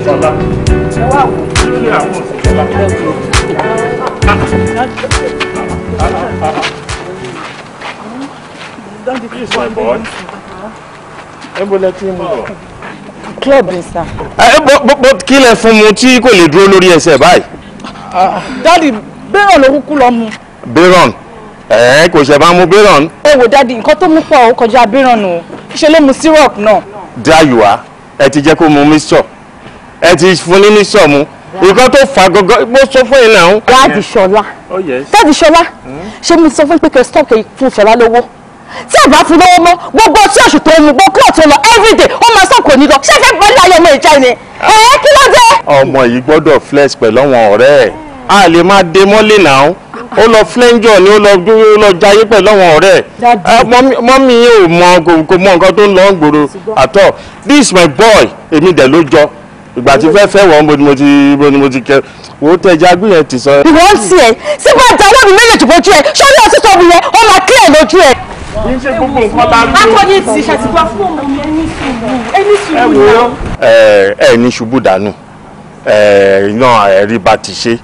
Ṣọlá. Kí ló lè àwọn òṣèlú Please, my boy. Ebola tí mo lọ. Club ni sir. But kí lẹ fún mu tí kò lè dúró lórí ẹsẹ̀ báyìí? Daddy, Baron ló kúkú lọ mu. Baron? Kò ṣe bá mu Baron. Ẹ wò Daddy, nǹkan tó mú pọ̀ ó kọjá Baron o. Ṣé ló mu syrup náà? There you are. Ẹ ti jẹ́ kó mu mixture. Ẹ ti fún ní mixture mu. Nǹkan tó fà gọ́gọ́ bó sọ fún yín náà. Daddy Ṣọlá. Oh yes. Daddy Ṣọlá. Ṣé mo sọ fún pé kẹ́ stop fún Ṣọlá lówó? Tí ẹ bá fún lówó mọ́, gbogbo tí oṣù tó mu, gbogbo club tó lọ everyday, ó máa sọ kò ní lọ. Ṣé fẹ́ pẹ̀lú ayé ọmọ ìjà ni? Kí ló dé? Ọmọ yìí gbọ́dọ̀ flex pẹ̀lú àwọn ọ̀rẹ́ ẹ̀. A lè máa dé mọ́lẹ̀ náà. Ó lọ flenjọ ni ó lọ jayé pẹ̀lú àwọn ọ̀rẹ́ ẹ̀. Mọ́mí ò mọ kò mọ nǹkan tó ń lọ gbòòrò àtọ̀. This is my boy. Èmi dẹ̀ ló jọ. Ìgbà tí fẹ́ wọ́n mo ni mo ti kẹ́ wo tẹja gbìyànjú ti sọ. Ìwọ ń tiẹ̀ sígbà dáwọ́ mi méjèèjì bójú ẹ̀ ṣọ́lá ọtí tóbi yẹn ó máa clear lójú ẹ̀. Kì í ṣe gbogbo nǹkan tá a lò. Akọni ti ṣàtìgbà fún ọmọ mi ẹni ṣubú náà. Ẹ ní ṣubú dànù iná ẹ̀rí bá ti ṣe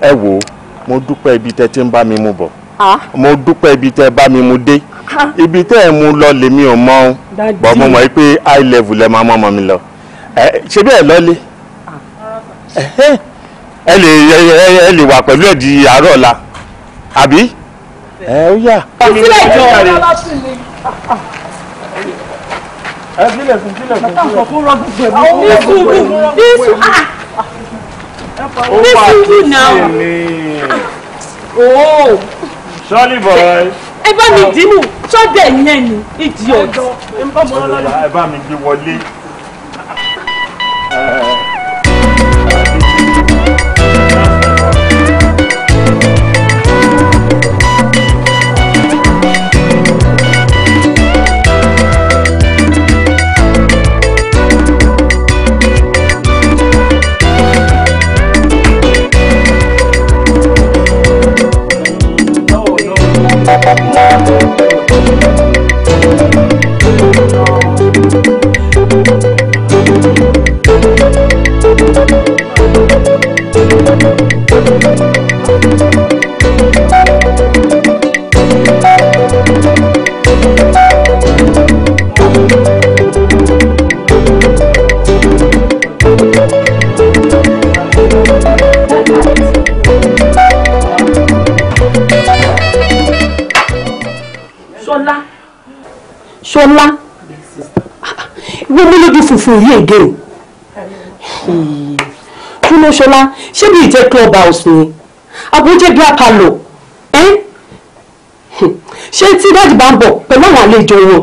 ẹ wò mo dúpẹ́ ibi tẹ́ ti ń bá mi mú bọ̀ mo dúpẹ́ ibi tẹ́ bá mi mú dé ibi tẹ́ ẹ̀ mú lọ lèmi ò mọ̀ bọ́ mo mọ̀ pé high level lẹ́ máa mọ́ mi lọ ṣe bí ẹ lọ́lé ẹ lè wà pẹ̀lú ẹ̀ di àárọ̀ ọ̀la àbí ó yà. Sílẹ̀ jọ Sílẹ̀ fún. Nísùúrù náà. Surely boy. Ẹ bá mi dìímù sọ́dẹ̀ yẹn ni idiot. Ẹ bá mi gbé wọlé. Ṣọlá wọ́n mú lójú funfun yìí èdè túnú Ṣọlá ṣé bí ìjẹ́ club house ni abújẹ́ bí apalọ̀ ṣé tí dájú bá ń bọ̀ pẹ̀lú àwọn àlejò wọn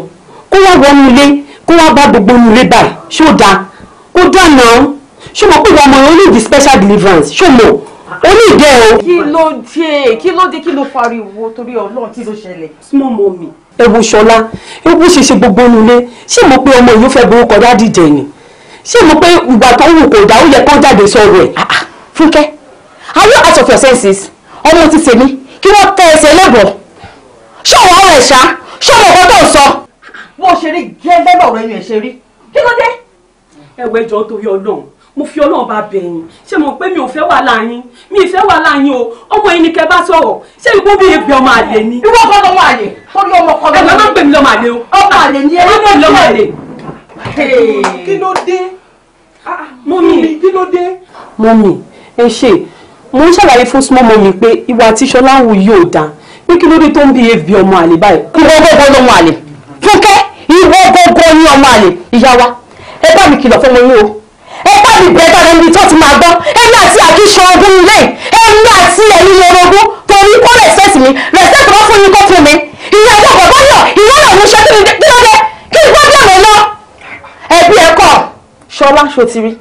kó wá wọnú ilé kó wá bá gbogbo inú ilé báyìí ṣó dáa ó dáa náà ṣó mọ̀ pé ìwà ọmọ yẹn ó ní the special deliverance ṣó mọ̀ ó ní ìdẹ́ o. kí ló dé kí ló pariwo torí Ọlọ́run tí ló ṣẹlẹ̀. small mommy ewu Ṣọlá ewu ṣe gbogbo nulẹ̀ ṣé mo pé ọmọ yìí fẹ́ borúkọ dádì jẹ ni ṣé mo pé ìgbà tó wù kò dá ó yẹ kó jáde sọ̀rọ̀ ẹ̀. Fúnkẹ́ are you out of your senses ọmọ ti tèmi kí wọ́n tẹ ẹsẹ̀ lẹ́bọ̀ ṣọwọ́ ọ̀rọ̀ ẹ̀ ṣá ṣọwọ́ ọkọ tó sọ. bó ṣe rí gẹ́gẹ́ lọ́rọ̀ ẹ̀yìn ẹ̀ ṣe rí kí ló dé. ẹ̀wẹ̀ jọ torí Ọlọ́run mo fi Ọlọ́run bá bẹ̀ yín ṣé mo pé mi ò fẹ́ wàhálà yín mi ì fẹ́ wàhálà yín o ọmọ yín ni kẹ́ bá sọ̀rọ̀ ṣé ìgbó bí ebi ọmọ àlè ni. ìwọ kọ́ lọ́mọ àlè torí ọmọ kọ́ lọ́mọ àlè. ẹ̀gbọ́n máa ń pè mí lọ́mọ àlè o. ọmọ àlè ni ẹ̀rọ náà lọ́mọ àlè. Kí ló dé? Mọ́mì kí ló dé? Mọ́mì ẹ ṣe mo ń ṣàlàyé fún small mọ́mì pé ìwà tí Ṣọlá ń wù yóò dáa pé kí ló dé tó ń bí ebi ọmọ àlè báyìí. ìwọ gbogbo lọmọ àlè Fúnkẹ́ ìwọ gbogbo ní ọmọ àlè ìyá wa ẹ bá mi kìlọ̀ fún ọmọ yín o ẹ bá mi bẹ̀rẹ̀ tàbí ibi tó ti máa gbọ́ ẹni àti àkíṣe ọdún ilé ẹni àti ẹ̀yìn orogún torí kó rẹ̀sẹ̀tì mi rẹ̀sẹ̀tì wọ́n fún yín kó fún mi ìyá ẹ̀dọ́ bàbá yọ ìyá náà ní ṣe kí ló dé kí n gbọ́dọ̀ mọ̀ lọ. ẹbí ẹ̀kọ́ Ṣọlá ṣòtìrí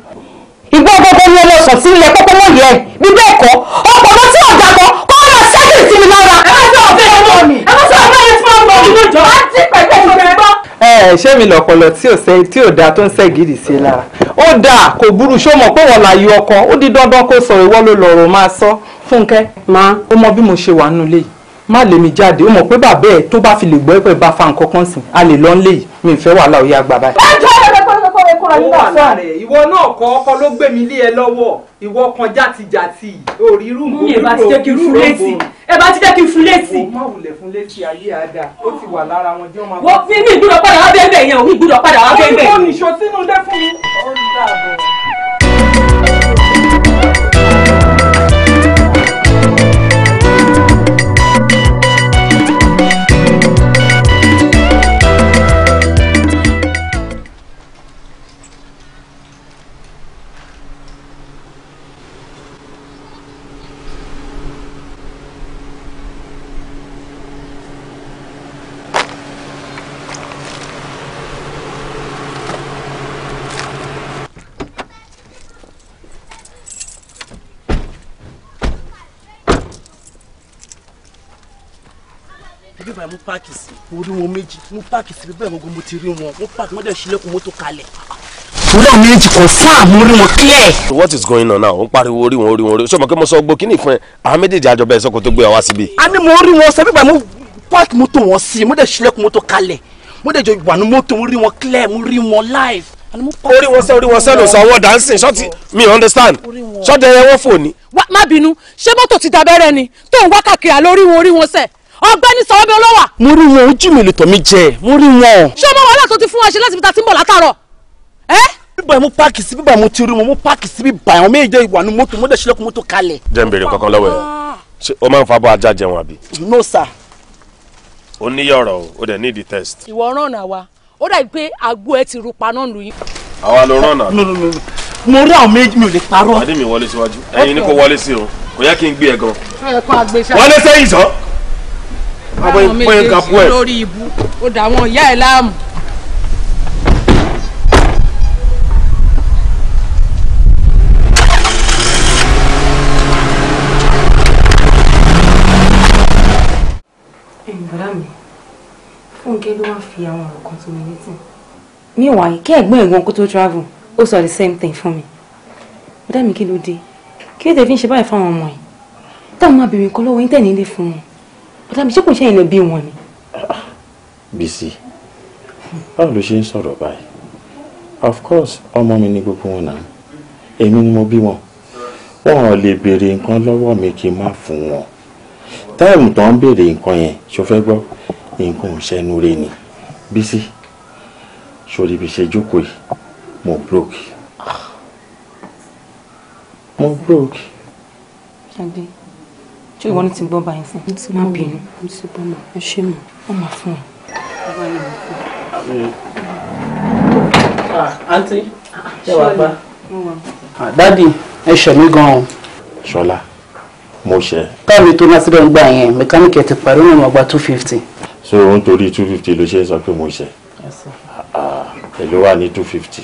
ìgbọ́ gbogbo ní ọlọ́sàn sí ilẹ̀ pọ́pọ́ mọ́ yẹ bí bẹ́ẹ̀ kọ́ ọpọlọ tí ò dàgbọ́ kọ́ ọ́ lọ sẹ́kìrì sí mi lára. ẹ má sọ ọ̀bẹ ọmọ mi ẹ má sọ ọ̀bẹ yẹn tí wọ́n gbọ́ mi lójọ́ àti pẹ̀lú ìgbọ́. ṣé mi lọ́pọlọ tí ò dáa tó ń ṣẹ́gìrì sí i lára ó dáa kò burú ṣó mọ̀ pé wọ́n là yọ ọkọ ó di dandan kó sọ ìwọ ló lọ́rọ̀ máa sọ Fúnkẹ́ máa ó mọ bí mo ṣe wà nínú ilé yìí má lè mi jáde ó mọ̀ pé bàbá ẹ̀ tó bá fi lè gbọ́ pé bá fa nǹkan kan sìn a lè lọ nílé yìí mi ì fẹ́ wàhálà òye àgbà báyìí. fúnra yín náà sọ. Ìwọ náà kọ́ ọkọ ló gbé mi lé ẹ lọ́wọ́. Ìwọ kan játijàti. Orí rúùmù. Ẹ bá ti jẹ́ kí n fún létí. Ẹ bá ti jẹ́ kí n fún létí. Má wulẹ̀ fún létí ayé àdá. Ó ti wà lára wọn jẹ́ ọmọ. Wọ́n fi mí ìgbúdọ̀ padà wá bẹ́ẹ̀ bẹ́ẹ̀ yẹn, òun ìgbúdọ̀ padà wá bẹ́ẹ̀ bẹ́ẹ̀. Ó ní ìṣó sínú ilé fún mi. Ó ń dàbọ̀. bíbá mú páàkì sí mo rí wọn méjì mú páàkì sí bíbá gbogbo mo ti rí wọn mú páàkì wọ́n dẹ̀ ṣílẹ̀kùn mọ́tò kalẹ̀. orí àwọn méjì kan fún àmú rí wọn clear. What is going on now? ó ń pariwo orí wọn ṣé o mọ̀ pé mo sọ gbó kíní fún ẹ àwọn méjèèjì àjọ bẹ́ẹ̀ sọ́kò tó gbé wa síbi. a ní mo rí wọn sẹ bíbá mú páàkì mọ́tò wọn sí mo dẹ̀ ṣílẹ̀kùn mọ́tò kalẹ̀ mo dẹ̀ jọ ìwà ní mọ́tò mo rí wọn clear mo rí wọn live. orí wọn sẹ́ ló sọ ọwọ́ dancing ṣọ́ọ̀tì mi understand ṣọ́ọ̀dẹ̀ ẹ wọ́n fò ní. má bínú ṣé mọ́tò ti dábẹ́rẹ́ ni tó ń wá kàkiri àlórí wọn orí wọn sẹ̀ ọ̀gbẹ́ni sọ̀rọ̀ bí olówà. mo rí wọn ojú mi lè tọ̀ mí jẹ mo rí wọn. ṣé ọmọ wàhálà tó ti fún wa ṣe láti fi ta tí ń bọ̀ látàárọ̀. bíbá mo páàkì sí bíbá mo ti rí wọn mo páàkì sí bíbá àwọn méjì ìwà ní mọ́tò mo dẹ̀ ṣílẹ̀kùn mọ́tò kalẹ̀. jẹ́ n béèrè kankan lọ́wọ́ ẹ̀ ṣé o máa ń fa bọ́ ajá jẹun àbí. no sir. o níyọ̀rọ̀ o dẹ̀ need the test. ìwọ ràn náà wa ó dàbí pé àgbo ẹ ti rupa náà lù yín. àwa ló ràn náà. mo rí àwọn méjì mi ò lè parọ́. adé mi wọlé síwájú ẹ̀yin ni kò wọlé sí o kò yẹ kí n gbé ẹ gan. wọlé wọlé sẹ́yìn sọ. àwọn méjèèjì lórí ibú ó dà wọn ìyá ẹ láàmú. bàdá mi Fúnkẹ́ ló wá fi àwọn ọ̀rọ̀ kan tó mi létí. meanwhile kí ẹ̀gbọ́n ẹ̀gbọ́n kó tó travel ó sọ the same thing fún mi. bàdá mi kí ló dé kí ló dé fi ń ṣe báyìí fáwọn ọmọ yìí táwọn máa bèrè nǹkan lọ́wọ́ yín tẹ̀ nílé fún wọn. bàdá mi ṣé kò ṣe ìlẹ̀ bí wọn ni. Bísí báwo ló ṣe ń sọ̀rọ̀ báyìí of course ọmọ mi ní gbogbo wọn náà èmi ni mo bí wọn wọn ò lè béèrè nǹkan lọ́wọ́ mi kí n má fún wọn táìmù tó ń béèrè nǹkan yẹn ṣó fẹ́ gbọ́ nǹkan ò ṣẹnu rẹ ni Bísí sórí bí ṣe jókòó yìí mo broke. ṣáde ṣé ìwọ ní ti gbọ́ báyìí fún má bínú mo ti bọ́ mọ́ ẹ ṣé mọ́ wọ́n máa fún ẹ. àǹtí ṣé wàá gbá. dádì ẹ ṣẹ̀ mí gan-an. Ṣọlá mo ṣe. káàmì tó ná síbẹ̀ ń gbà yẹn mẹkáníkì ẹ̀ ti parí wọn máa gba 250. so nítorí 250 ló ṣe sọ pé mo ṣe. èló wà ní 250.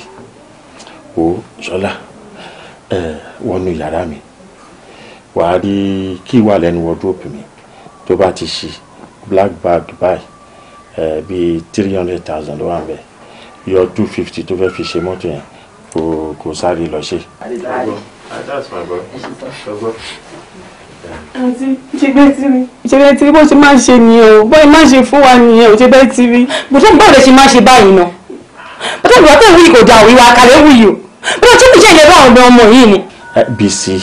o Ṣọlá wọnú yàrá mi wàá rí kí wà lẹ́nu wardrobe mi tó bá ti ṣí black bag báyìí bíi 300,000 ló wà ń bẹ̀ yọ 250 tó fẹ́ fi ṣe mọ́tò yẹn kò sáré lọ ṣe. àǹtí ìṣẹ́gbẹ́ tí bó ṣe máa ń ṣe nìyẹn o bóyá máa ń ṣe fún wa nìyẹn ò ṣe bẹ́ẹ̀ tí rí. bùtọ́ báwo lè ṣe máa ṣe báyìí náà bùtọ́ ìgbà tó wí kò dà òwe wa kàlẹ́ wì yìí o bùtọ́ tí kò ṣe ìjẹba ọ̀dọ̀ ọmọ yìí ni. Bísí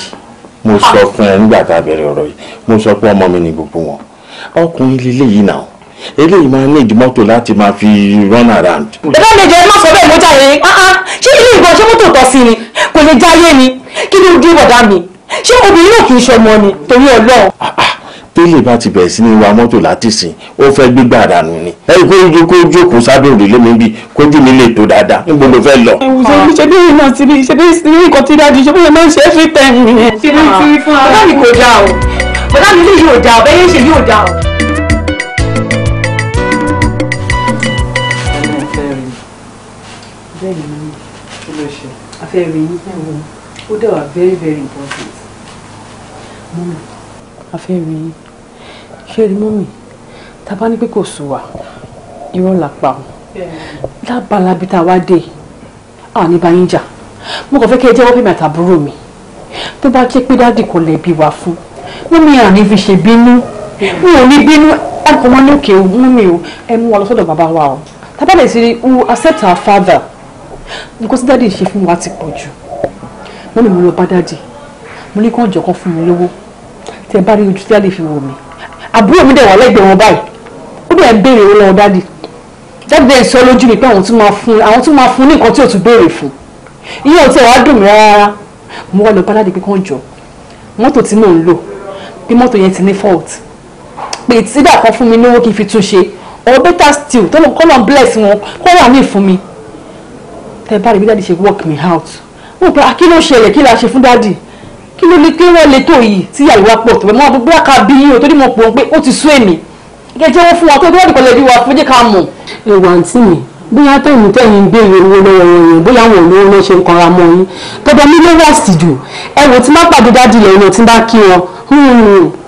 mo sọ fún ẹ nígbà tá a bẹ̀rẹ̀ ọ̀rọ̀ yìí mo sọ pé ọmọ mi ni gbogbo wọn ọkùnrin lílé yìí náà eléyìí máa ní ìdímọ́tò láti máa fi run around. bẹ́ẹ̀ lè jẹ́ ẹ má sọ bẹ́ẹ̀ mo jáde ṣé ilé ìgbọ̀n ṣé mọ́tò tọ́ sí ni kò lè jáyé ni kí ló dé bọ̀dá mi ṣé obìnrin náà kì í ṣọmọ ni torí Ọlọ́run. tẹ́lẹ̀ bá ti bẹ̀rẹ̀ sí ní wa mọ́tò láti sìn ó fẹ́ gbígbà dànù ni ẹ̀rí kó jókòó sábẹ́ òrùlé mi bí kójú mi lè tó dáadáa níbo ló fẹ́ lọ. ṣe bí iná ti rí ṣe bí nǹkan tí dájú ṣe bí ẹ máa ń ṣe é fi tẹ̀ ẹ́ ṣe bí ti fún ara. bọ́dá mi kò dáa o bọ́dá mi lè yóò dáa o bẹ́ẹ̀ ṣe yóò dáa o. bẹ́ẹ̀ ni kí ló ṣe afẹ́ rí yín ó dẹ̀ wà very very important. mọ́mí afẹ́ rí yín ṣé rí mọ́mí tá a bá ní pé kò sùn wá irọ́ là pa ọ́ lábala bí tá a wá dé à ní bá yín jà mo kàn fẹ́ kí ẹ jẹ́wọ́ fèmí àtàbúrò mi tó bá jẹ́ pé dáàdì kò lẹ̀bi wá fún mọ́mí àní fi ṣe bínú mi ò ní bínú ọkọ̀ wọn ní òkè mọ́mí o ẹ mú wa lọ sọ́dọ̀ bàbá wa o tá a bá lè ṣe we accept our father nǹkan tí dáàdì ṣe fún wa ti pọ̀ jù. Wọ́n ní mo lọ bá dáàdì mo ní kí wọ́n jọ kán fún mi lówó tí ẹ bá rí ojú tí dáàdì fi wò mí. Àbúrò mi dẹ̀ wà lẹ́gbẹ̀ẹ́ wọn báyìí ó dẹ̀ ń béèrè owó lọ́wọ́ dáàdì. Dáàdì dẹ̀ sọ lójú mi pé àwọn tún máa fún ní nǹkan tí ò tún béèrè fún. Ìyẹn ò tí ẹ̀ wá dùn mí rárá. Mo wá lọ bá dáàdì pé kán jọ mọ́tò tí mò ń lò bí mọ́tò yẹn ti ní fault pé tídà kan fún mi lówó kí n fi tún ṣe or better still tó lọ kọ́nà bless wọn kọ́ wà ní ìfún mi. Tẹ bá rí bí dáàdì ṣe work me out wọ́n pe kí ló ṣẹlẹ̀ kí la ṣe fún dáàdì kí ló lè kí wọ́n lè tó yìí tí ìyàwó wa pọ̀ tó bẹ́ẹ̀ mọ́ bí wọ́n ká bí yín o torí mo pò ń pé ó ti sú èmi kẹ́kẹ́ wọ́n fún wa tó dáàdì kan lè rí wa fún jẹ́ ká mọ̀. ẹ̀wà àǹtí mi bóyá tẹ̀yìn béèrè owó lọ́wọ́ wọn yẹn bóyá àwọn olówó náà ṣe ń kanra mọ́ yín tọ́jọ́ mi ló wà sí jù ẹ wò tí má pàdé dáàdì lẹ́yìn tí bá kí wọn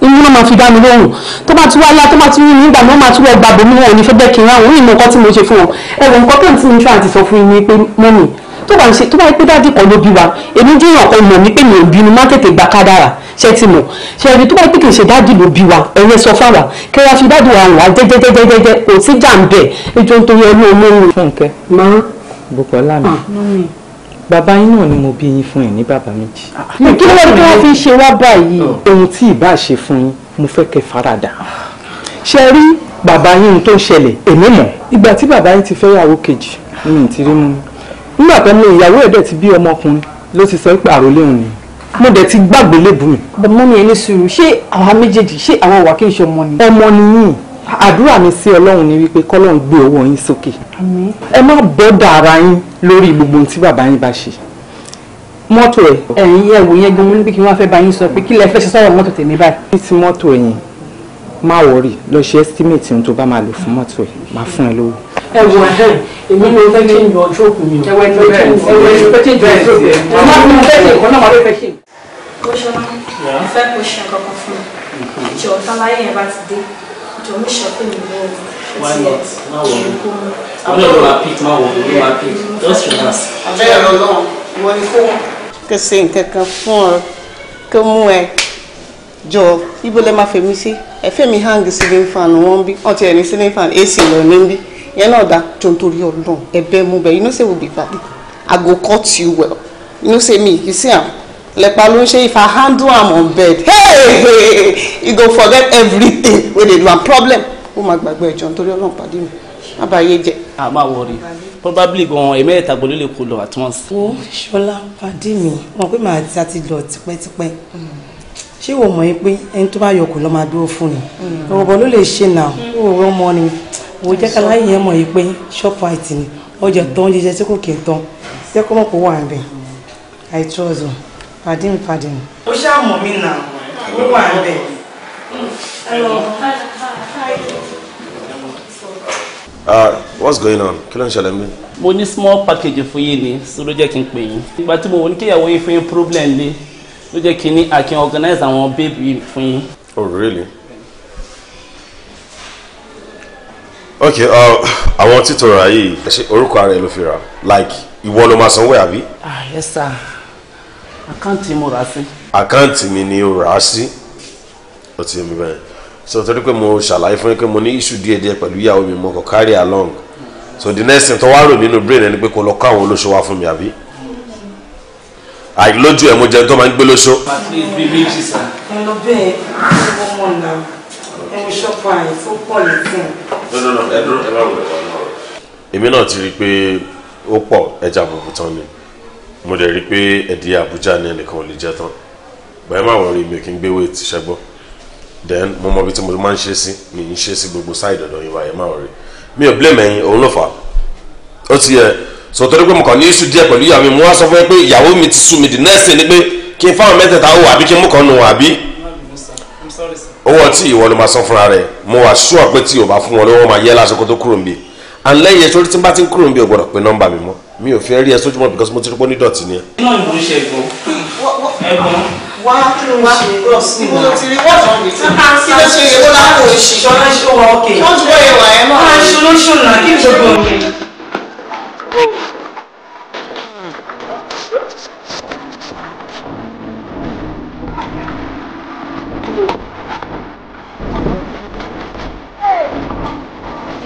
inú náà máa fi dá mi lóhùn tó bá tún wá yá tó bá tún rí nígbà náà máa tún wọ gbàgbọ́ mi wọn ò ní fẹ́ bẹ́ẹ̀ kí n ráhùn ìmọ̀ nǹkan tí mo ṣe fún wọn ẹ wò nǹkan tó ń tí mi ṣáà ti sọ fún yín ni pé mọ́mì tó bá yẹ pé dáàdì kan ló bí wa èmi jẹ́ èèyàn kan mọ̀ ní pé mi ò bínú má tètè gba kádàrà ṣe ti mọ̀ ṣe ẹni tó bá yẹ pé kì í ṣe dáàdì ló bí wa ẹ̀yẹ sọ fáwa kí wọ́n fi dáàdì wa wà jẹ́jẹ́jẹ́jẹ́jẹ́ kò sí jà ń bẹ̀ ètò nítorí ẹni olóhùn. Fúnkẹ́ máa Bùkọ́lá mi bàbá yín náà ni mo bí yín fún ẹ̀ ní bàbá méjì. kí ló dé wọ́n fi ń ṣe wá báyìí. ohun tí ì bá ṣe fún yín mo fẹ́ kẹ́ faradà. ṣe rí bàbá yín tó ń ṣẹlẹ̀ èmi mọ̀ ìgbà tí bàbá yín ti fẹ́ yàwó kejì mi ì ti rí mú mi nígbà tó ní ìyàwó ẹ̀ dẹ̀ ti bí ọmọkùnrin ló ti sọ pé àròlé òun ni mo dẹ̀ ti gbàgbé lébù mi. bàbá mi ẹni sùúrù ṣé àwa méjèèjì ṣé àwọn wà kí n ṣe ọmọ ni. ọmọ ni yín àdúrà mi sí ọlọ́run ni wípé kọ́lọ́run gbé ọwọ́ yín sókè. ẹ má bọ́dà ara yín lórí gbogbo ohun tí bàbá yín bá ṣe. mọ́tò ẹ̀. ẹ̀yin ẹ̀wò yẹn gan-an ní pé kí wọ́n fẹ́ bá yín sọ pé kí lẹ fẹ́ ṣe sọ̀rọ̀ mọ́tò tèmi báyìí. ní ti mọ́tò ẹ̀yìn má wọrí lọ ṣe estimate ohun tó bá máa lò fún mọ́tò ẹ̀ máa fún ẹ lówó. ẹ wọ èmi ni o fẹ́ kí n yọ ọjọ́ òkú mi o. ẹ wọ ẹni fẹ́ kí n yọ ọjọ́ òkú mi. ẹ má bí mo fẹ́ ṣe ìkọ́ náà máa fẹ́ ṣe. Kóṣọ́lá, mo fẹ́ kó ṣe nǹkan kan fún mi. Ìjọ táláyé yẹn bá ti dé, ìjọ mi ṣe pé mi lọ́wọ́. Why not? Má wọ̀ ọ́. I'm not gonna pick, má wọ̀ ọ́, má pick. Just relax. Abẹ́rẹ́ Ọlọ́run, ìwọ ni kó wọ́n. Kò ṣe nǹkan kan fún ọ, kó mú ẹ. Jọ, ibo lẹ máa fèmí sí? Ẹ fẹ́ mi hang ceiling fan wọn bí. Wọ́n ti ẹ̀ ní ceiling fan AC lọ ní bí. Yẹn náà dá jọ nítorí Ọlọ́run. Ẹ̀bẹ̀ mú bẹ̀, you know say we be bad. I go cut you well. You know say me, you see am. Lepa ló ń ṣe if I handle am on bed. Hey, you go forget everything wey dey do am problem. Ó máa gbàgbé ẹjọ́ nítorí Ọlọ́run pàdé mi. Má bàa yé jẹ. Má worry. Probably gan ẹ̀mẹ́ta gbọ́dọ̀ lè kó lọ at once. Wo Ṣọlá pàdé mi wọn pé màá ti lọ tipẹ́tipẹ́. Ṣé wo mọ̀ pé ẹni tó bá yọ kò lọ máa dúró fún ni? Ọ̀rọ̀ ló lè ṣe náà. Ó rọ ọmọ ni. Wo jẹ́ ká láyé yẹn mọ̀ pé Shoprite ni. Ọjà tán jíjẹ tí kò kì í tán. Jẹ́ kó mọ̀ kó wà níbẹ̀. I trust you. Pardon. Ó ṣáà mọ̀ mí náà. Ó wà níbẹ̀. Hello. What's going on? Kí ló ń ṣẹlẹ̀ mi? Mo ní small package fún yín ni, so ló jẹ́ kí n pè yín. Ìgbà tí mo wò ní kíyàwó yín fún yín problem lé, ló jẹ́ kí ní I can organize àwọn baby fún yín. Oh really? Okay, àwọn títọrọ ayé ṣe orúkọ ara ẹ ló fi rà like ìwọ ló máa sanwó àbí? Yes sir. Àkáǹtì mo rà sí. Àkáǹtì mi ni o rà á sí. Ó ti yé mi bẹ́ẹ̀. So torí pé mo ṣàlàyé fún yín pé mo ní issue díẹ̀díẹ̀ pẹ̀lú ìyàwó mi mo kò carry along. So the next thing tó wá rò nínú brain ẹni pé kò lọ kó àwọn olóṣó wá fún mi àbí? Àìlójú ẹ̀ mo jẹun tó máa ń gbé lóṣó. At least bí méjì sir. Ẹ lọ bẹ́ẹ̀ ẹ mọ̀ náà ẹ ń Shoprite tó pọ̀ lẹ́sìn. No, ẹ dúró ẹ má wọlé wọn náà. Èmi náà ti rí i pé ó pọ̀ ẹja bùbù tán ni. Mo dẹ̀ rí i pé ẹ̀dí Àbújá ní ẹnìkan ò lè jẹ tán. Bẹ́ẹ̀ má wọrí mi kí n gbé weight ṣẹ́gbọ́. Then mo mọ ibi tí mo máa ń ṣe sí mi ń ṣe sí gbogbo side ọ̀dọ̀ yín wáyé má wọrí. Mi ò blame ẹ̀yin òun ló fà á. Ó ti yẹ sọ torí pé mo kàn ní issue díẹ̀ pẹ̀lú ìyàwó mi mo wá sọ fún ẹ pé ìyàwó mi ti sú mi the next thing ni pé kí n fáwọn mẹ́tẹ̀ẹ̀ta ó àbí kí n mú kan nù àbí. Owó tí ìwọ ló máa san fúnra rẹ̀ mo wà sure pé tí o bá fún wọn lọ́wọ́ máa yẹ lásìkò tó kúrò níbí and lẹ́yìn ẹ̀ṣọ́ tí n bá ti ń kúrò níbí o gbọ́dọ̀ pé nọ́mbà mi mọ́ mi ò fẹ́ rí ẹ sójúmọ́ because mo ti rí pé ó ní dọ̀tí ni ẹ. Iná ìbò ń ṣe ẹ̀gbọ́n. Wá kí ló wá ibo ló ti rí wọ́ọ̀tọ̀ mi tí kí ló ṣe èwo lápò òṣì. Ṣọlá ṣe wà ókè. Wọ́n ti wọ́n ìwà ẹ̀ náà. Máa ṣe olóṣùnà kí n gbogbo mi.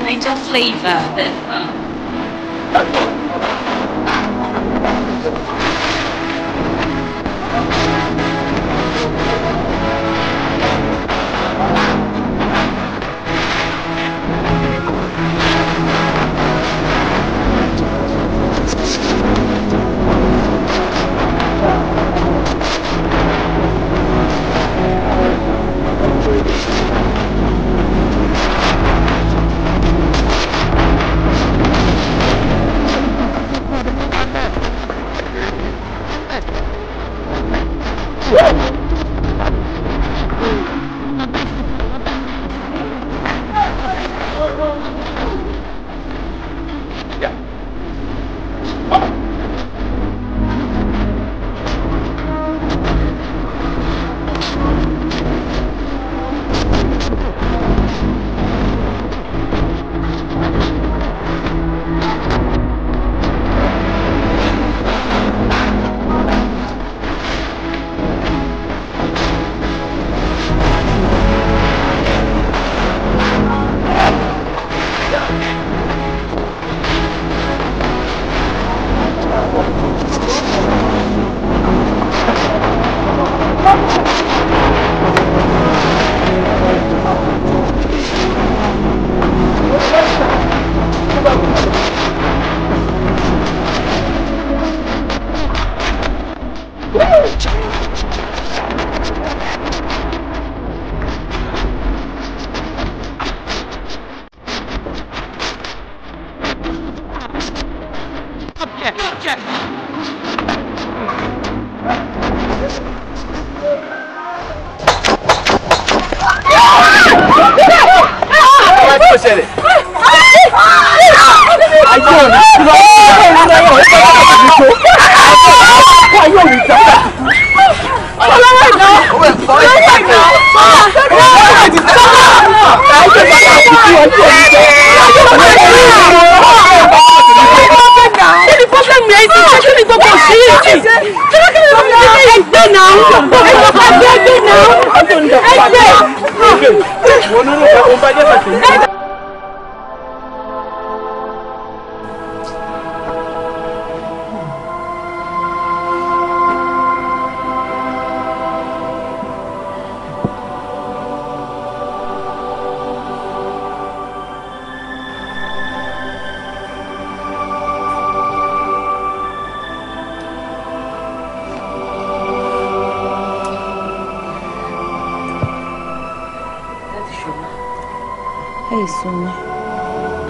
Niger flavor.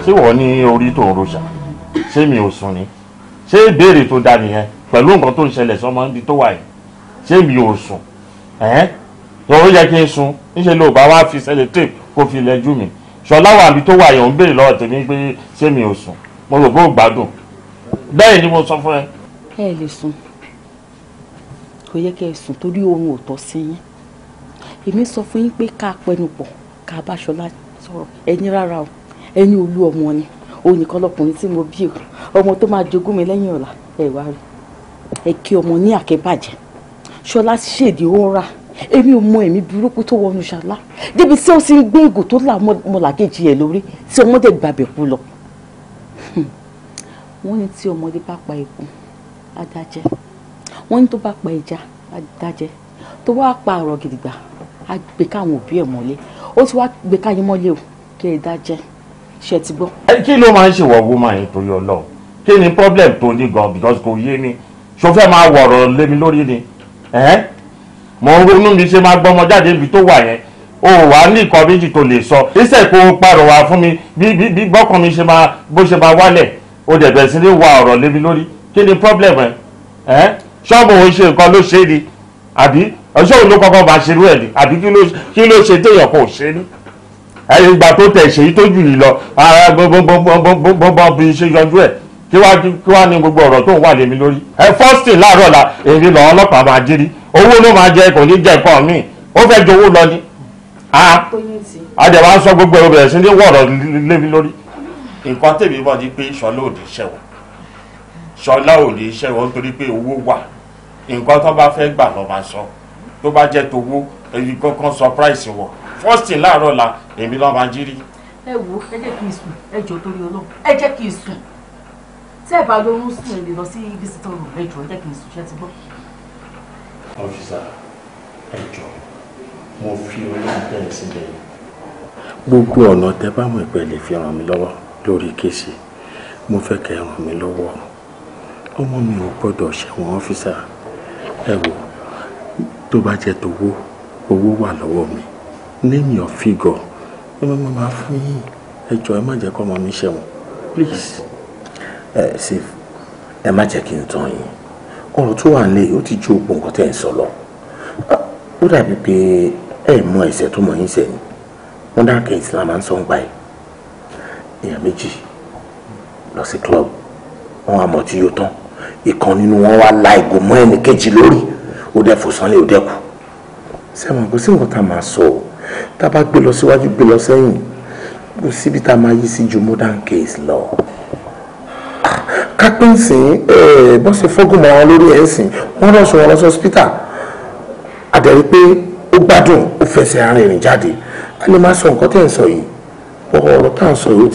ṣé wọ́n ní orí tó ń roṣà ṣé mi ò sùn ni ṣé ìbéèrè tó dá nìyẹn pẹ̀lú nǹkan tó ń ṣẹlẹ̀ sọmọ níbi tó wà yìí ṣé mi ò sùn tó yẹ kí n sùn níṣẹ́ ló bá wá fi ṣẹlẹ̀ tape kó fi lẹ́jú mi ṣọlá wà níbi tó wà yìí ò ń béèrè lọ́wọ́ tèmi pé ṣé mi ò sùn mo rò bó gbádùn bẹ́ẹ̀ ni mo sọ fún ẹ. ẹ lè sùn kò yẹ kẹ́ ẹ sùn torí oorun ò tọ́ sí yín èmi sọ fún yín pé ká pẹnu pọ̀ ká bá ṣọlá sọ̀rọ̀ ẹ̀yin rárá o ẹ̀yin olú ọmọ ni òun nìkan lọkùnrin tí mo bí o ọmọ tó máa jogún mi lẹ́yìn ọ̀la ẹ wá rí ẹ kí ọmọ ní àkẹ́bàjẹ́ ṣọlá ṣèdí ó ń rà èmi ò mọ ẹ̀mí burúkú tó wọnú ṣàlá débi tí ó sì ń gbé ìgò tó là mọ́làkejì ẹ̀ lórí tí ọmọdé gbàbẹ̀ kú lọ. wọ́n ní tí ọmọdé bá pa eku á dájẹ́ wọ́n ní tó bá pa ẹja á dájẹ́ tó wá pa àrọ̀ gidigba á gbé káwọn òbí ẹ̀ mọ́lé ó ti wá gbé káyé mọ́lé o kí ẹ dájẹ́ ṣe ti gbọ́. kí ló máa ń ṣèwọ̀ woman yìí torí ọlọ́run kí ni problem tó ní gan because kò yé mi ṣo fẹ́ máa wọ̀rọ̀ lé mi lórí ni mo ń ronú mi ṣe máa gbọ́mọ jáde ibi tó wà yẹn o wà ní nǹkan méjì tó lè sọ iṣẹ́ kó o pàrọwà fún mi bí gbọ́kàn mi bó ṣe máa wálẹ̀ o dẹ̀ bẹ̀rẹ̀ sí ní wà ọ̀rọ̀ lé mi lórí kí ni problem ẹ̀ ṣọ́ọ̀bù òun ṣe nǹkan ló ṣe ni àbí ọjọ́ òun ló kọ́kọ́ máa ṣerú ẹ̀ ni àbí kí ló ṣe téèyàn kò ṣe ni ẹ̀yìn ìgbà tó tẹ̀ ṣe yí tó jù yìí lọ ara gbogbo bí ṣe yọjú ẹ̀ kí wá ní gbogbo ọ̀rọ̀ tó ń wà lé mi lórí. First láàárọ̀ la èmi lọ ọlọ́pàá máa jírí owó ló máa jẹ kò ní jẹ nǹkan míì ó fẹ́ jowó lọ ni. àdè máa ń sọ gbogbo ẹ̀rọ bẹ̀rẹ̀ sí ní wọ̀rọ̀ lé mi lórí. nǹkan tèmi mọ̀ ni pé ṣọlá ò ní ṣẹ̀wọ̀n ṣọlá ò ní ṣẹ̀wọ̀n nítorí pé owó wà nǹkan tó bá fẹ́ gbà lọ́ máa sọ tó bá jẹ́ towó èyí kankan surprise wọ̀ first láàárọ̀ la èmi lọ́ máa jírí. ẹ wo ẹ jẹ́ kí n sùn ẹ jọ torí Ọlọ́run ẹ jẹ́ kí n sùn tẹ́ ẹ̀ bá lóorun sùn lè lọ sí visitor room ẹjọ́ jẹ́ kí n sùn ṣẹ́ ti gbọ́. ọ́fíìsà ẹjọ́ mo fi olóhùn bẹ́ẹ̀ sílẹ̀ gbogbo ọ̀nà tẹ́ bá mọ̀ pé lè fi ràn mí lọ́wọ́ lórí kéṣì mo fẹ́ kẹ́ ràn mí lọ́wọ́ ọmọ mi ò gbọ́dọ̀ ṣẹ̀wọ̀n ọ́fíìsà ẹ wò tó bá jẹ́ tówó owó wà lọ́wọ́ mi name your figure ẹ máa fún yín ẹjọ́ ẹ má jẹ́ kọ́ ọmọ mi ṣẹ̀wọ̀n please. Sif ẹ má jẹ́ kí n tàn yín ọ̀rọ̀ tó wà nílé ó ti ju òpó nǹkan tẹ́ ń sọ lọ ó dàbí pé ẹ mọ ẹ̀ṣẹ̀ tó mọ yín ṣẹ̀ ni wọ́n dá kẹ́hìn la máa ń sọ ń gbà ẹ̀ èèyàn méjì lọ sí club wọn àmọ́ tí yóò tán ìkan nínú wọn wá la ìgò mọ́ ẹnì kejì lórí ó dẹ̀ fò sánlé ó dẹ́kù sẹ́wọ̀n kò sí nǹkan tá a máa sọ tá a bá gbé lọ síwájú gbé lọ sẹ́yìn kò síbi tá a máa yí sí ju modern case lọ kápẹ́ǹsì bọ́ ṣe fọ́gùn mọ́ wọn lórí ẹ̀sìn wọ́n rọ̀ sọ wọn lọ sí hospital àdẹ̀rí pé ó gbádùn ó fẹsẹ̀ ara ìrìn jáde a lè máa sọ nǹkan tẹ̀ ń sọ yìí ọ̀rọ̀ tá à ń sọ yìí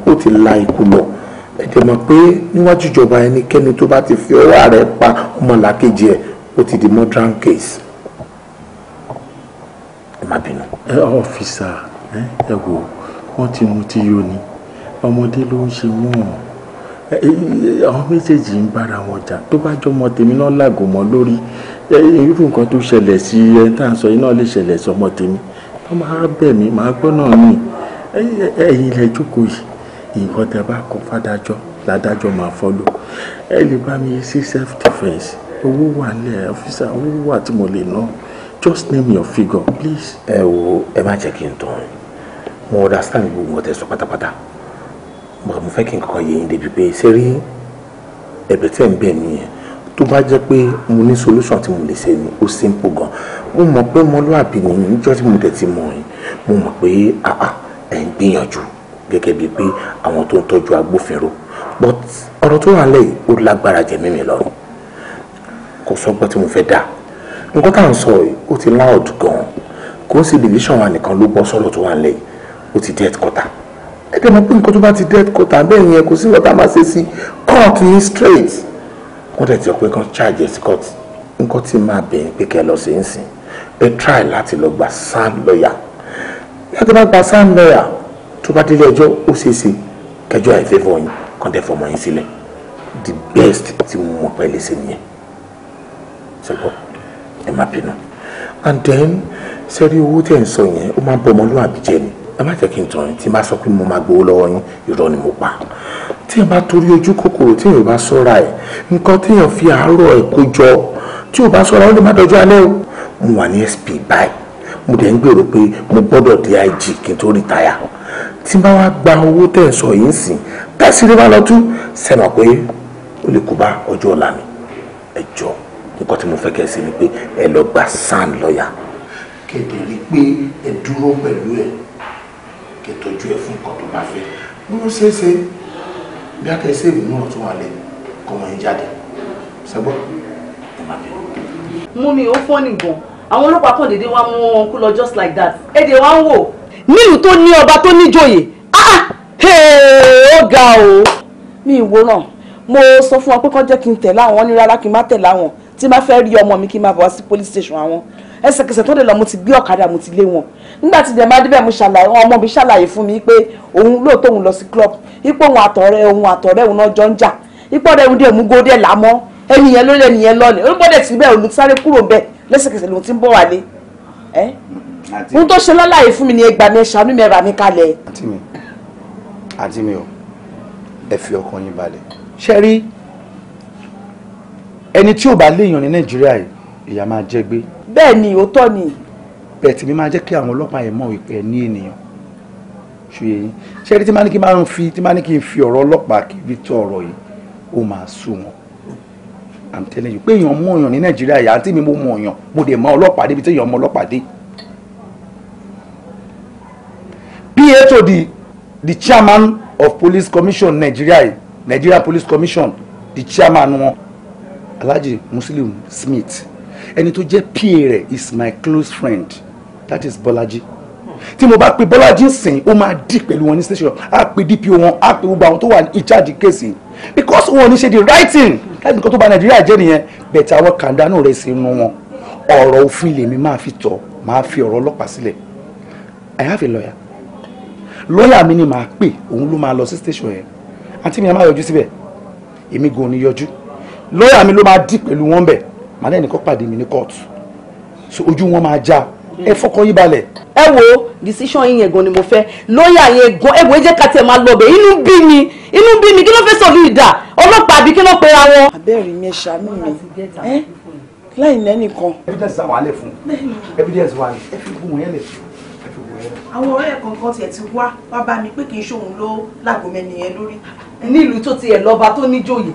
ó ti la ikú lọ ẹ̀dẹ̀ mọ̀ pé níwájú ìjọba ẹnikẹ́ni tó bá ti fi ọwọ́ rẹ̀ pa ọmọlàkejì ẹ̀ ó ti di modern case ẹ má bínú. ọ́fíìsà ẹ wò wọ́n ti mú tí yóò ní ọmọdé ló ń ṣe wọ́n àwọn méjèèjì ń bára wọn jà tó bá jọmọ tèmi náà lágò mọ́ lórí irú nǹkan tó ṣẹlẹ̀ sí ẹni tá à ń sọ yìí náà lè ṣẹlẹ̀ sọmọ tèmi wọ́n máa bẹ̀ mí máa gbọ́ náà ní ẹ̀yin ilẹ̀ jókòó yìí nǹkan tẹ́ bá kọ fádájọ́ ládájọ́ máa fọ́lò ẹ lè bá mi sí self defence owó wà nílẹ̀ ọ́fíìsà owó wà tí mo lè ná just name your figure please. ẹ wo ẹ má jẹ́ kí n tán mo understand gbogbo nǹkan tẹ́ sọ pátápátá mo fẹ́ kí n kọ́kọ́ yé yín débi pé ṣé rí ẹ̀bẹ̀ tẹ́ ń bẹ̀ nìyẹn tó bá jẹ́ pé mo ní solution tí mo lè ṣe ni ó simple gan mo mọ̀ pé ọmọlúwàbí ni níjọ́ tí mo dẹ̀ ti mọ̀ yín mo mọ̀ pé ẹ̀ ń gbìyànjú gẹ́gẹ́ bíi pé àwọn tó ń tọ́jú agbófinró but ọ̀rọ̀ tó wà lẹ́yìn ó lágbára jẹ mímì lọ́rùn kò sọ́gbọ́n tí mo fẹ́ dá nǹkan tá à ń sọ yìí ó ti loud gan kò ń sí division wa nìkan ló bọ́ sọ́rọ̀ tó wà lẹ́yìn ó ti dead quarter ẹgbẹ́ mọ̀ pé nǹkan tó bá ti dead quarter bẹ́ẹ̀ yẹn kò sí nǹkan tá a máa ṣe sí court ní straight wọ́n dẹ̀ ti sọ pé kan charge sí court nǹkan tí máa bẹ̀yìn pé kẹ́ ẹ lọ sí ń sìn ẹ try láti lọ gba sound lawyer yàtọ̀ bá gba sound lawyer tó bá délé ẹjọ́ ó ṣeé ṣe kẹjọ́ ẹ̀ fẹ́ fọ yín kàn tẹ́ fọmọ yín sílẹ̀ the best tí mo mọ̀ pẹ́ lè ṣe nìyẹn ṣùgbọ́n ẹ má bínú and then sẹ́rí owó tẹ̀ ń sọ yẹn ó máa ń bọ́ ọmọlúwàbí jẹ́ ni ẹ má jẹ́ kí n tàn yín tí n bá sọ pé mo máa gbowó lọ́wọ́ yín irọ́ ni mo pa tí ẹ bá torí ojú kòkòrò tí èèyàn bá sọ́ra ẹ̀ nǹkan tí èèyàn fi àárọ̀ ẹ̀ kó jọ tí ò bá sọ́ra ó lè má dọjọ́ alẹ́ o mo wà ní SP báyìí mo dẹ̀ ń gbèrò pé mo gbọ́dọ̀ dé IG kí n tó rìtáyà tí n bá wá gba owó tẹ̀ ń sọ yìí sìn tẹ́sí ní bá lọ tú sẹ́nà pé ó lè kó bá ọjọ́ ọ̀la mi ẹ jọ nǹkan tí mo fẹ́ kẹ́ ẹ sí ni pé ẹ lọ gba sound lawyer kéde rí pé ẹ dúró pẹ̀lú ẹ kẹ́ tọ́jú ẹ fún nǹkan tó bá fẹ́ bí wọ́n ṣe é ṣe bí akẹ́sẹ́ ìlú náà tún wà lẹ́ kọ́mọ yín jáde ṣẹ́gbọ́n ẹ má bẹ̀rù. mú mi ó fọ́nì gan àwọn ọlọ́pàá kan dédé wá mú wọn kú lọ just like that èdè wa ń wò. nílùú tó ní ọba tó níjòyè ó ga o mi ìwòran mo sọ fún wọn pé kán jẹ́ kí n tẹ̀lé àwọn ní rárá kí n má tẹ̀lé àwọn tí n bá fẹ́ rí ọmọ mi kí n má bọ̀ wá sí police station àwọn ẹsẹ̀kẹsẹ̀ tó dé lọ mo ti gbé ọ̀kadà mo ti lé wọn nígbà tí dẹ̀má débẹ̀ mo ṣàlàyé ọmọ mi ṣàlàyé fún mi pé òun lóòótọ́ òun lọ sí club ipò òun àtọ̀rẹ́ òun náà jọ ń jà ipò ọ̀rẹ́ òun dẹ̀ mú gódé làmọ́ ẹnìyẹn ló lẹ́nìyẹn lọ́lẹ̀ ó gbọ́dẹ̀ sí bẹ́ẹ̀ olùsáré kúrò bẹ́ẹ̀ lẹ́sẹ̀kẹsẹ̀ lòun ti ń bọ̀ wálé ohun tó ṣe lálàyé fún mi ni ẹgbàá mi ṣàánú mi ẹ̀rà mi kalẹ̀. àǹtí mi ò ẹ fi ọkàn yín balẹ̀ ṣe rí ẹni tí ò bá léèyàn ní Nàìjíríà yìí ìyà máa jẹ gbé. bẹ́ẹ̀ ni òótọ́ ni. bẹ́ẹ̀ tí mi máa jẹ́ kí àwọn ọlọ́pàá yẹn mọ̀ wípé ẹ ní ènìyàn ṣòye yín ṣé rí tí máa ní kí n fi ọ̀rọ̀ ọlọ́pàá kí n fi tó ọ̀rọ̀ yìí ó máa sú wọn. I'm telling you pé èèyàn mọ̀ èèyàn ní Nàìjíríà yà àǹtí mi mo mọ̀ èèyàn mo dẹ̀ mọ̀ ọlọ́pàá débi tí èèyàn mọ̀ ọlọ́pàá dé. PA to the chairman of police commission Nigeria police commission the chairman wọn Alhaji Muslim Smith ẹni tó jẹ́ PA rẹ̀ is my close friend that is Bolaji tí mo bá pe Bọ́lájí sìn ó máa dì pẹ̀lú wọn ní station á pe DPO wọn á pe gbogbo àwọn tó wà ní ìjáde kéèsì because wọn ò ní ṣe the right thing láti nǹkan tó bà Nàìjíríà jẹ́ nìyẹn bẹ̀tẹ̀ àwọn kàńdánù rẹ̀ sí inú wọn ọ̀rọ̀ òfin lèmi máa fi tọ̀ máa fi ọ̀rọ̀ ọlọ́pàá sílẹ̀ I have a lawyer lọ́yà mi ni màá pè òun ló máa lọ sí station yẹn àǹtí mi ẹ má yọjú síbẹ̀ èmi gan ni yọjú lọ́yà mi ló máa dì pẹ̀lú wọn bẹ̀ màá lẹ́nu kọ́ pàdé mi ní kóòtù so ojú wọn máa já ẹ fọkàn yín balẹ̀. ẹ wo decision yín yẹn gan ni mo fẹ́ lọ́yà yẹn gan ẹ wo ẹ jẹ́ ká tẹ̀ máa lọ bẹ̀ inú bí mi kí ló fẹ́ sọ bí ìdá ọlọ́pàá àbí kí ló pera wọn. abẹ́rẹ́ mi ṣàánú mi láì lẹ́nìkan. evidence wà á lẹ̀ fún evidence wà á lẹ̀ ẹ fi gún yẹn lẹ̀ àwọn ọ̀rẹ́ kankan tiẹ̀ ti wá bá mi pé kì í ṣòun ló lágòmẹ́ni yẹn lórí. nílùú tó tiẹ̀ lọ́ba tó níjòyè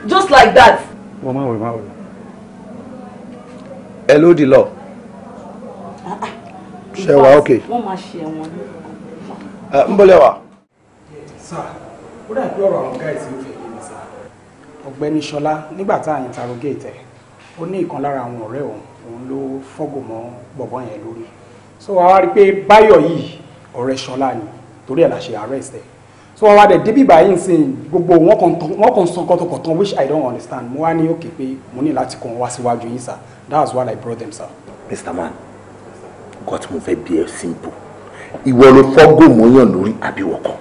just like that. wọ́n máa wọ̀ ẹ ló di lọ ṣe wa ok. wọ́n máa ṣe ẹ̀wọ̀n ní. ń bọ́lẹ̀ wa. sá ó dà pé ọ̀rọ̀ àwọn gáìsì ń fẹ́ yé mi sá. ọ̀gbẹ́ni Ṣọlá nígbà tá à ń interrogate ẹ̀ ó ní ìkan lára àwọn ọ̀rẹ́ òun ló fọ́gò mọ́ bọ̀bọ́ yẹn lórí so àwa rí i pé Báyọ̀ yìí ọ̀rẹ́ Ṣọlá ni torí ẹ̀ la ṣe arrest ẹ̀ so àwa dẹ̀ débi báyìí nsìn gbogbo wọn kàn sàn kọ́tọ̀kọ̀tàn which I don't understand mo wá ní òkè pé mo ní láti kàn wá síwájú yín sir that's why I brought them sir. Mr. Man nǹkan tí mo fẹ́ bí ẹ simple ìwọ ló fọ́gò mọ́yàn lórí àbí wọ̀kan.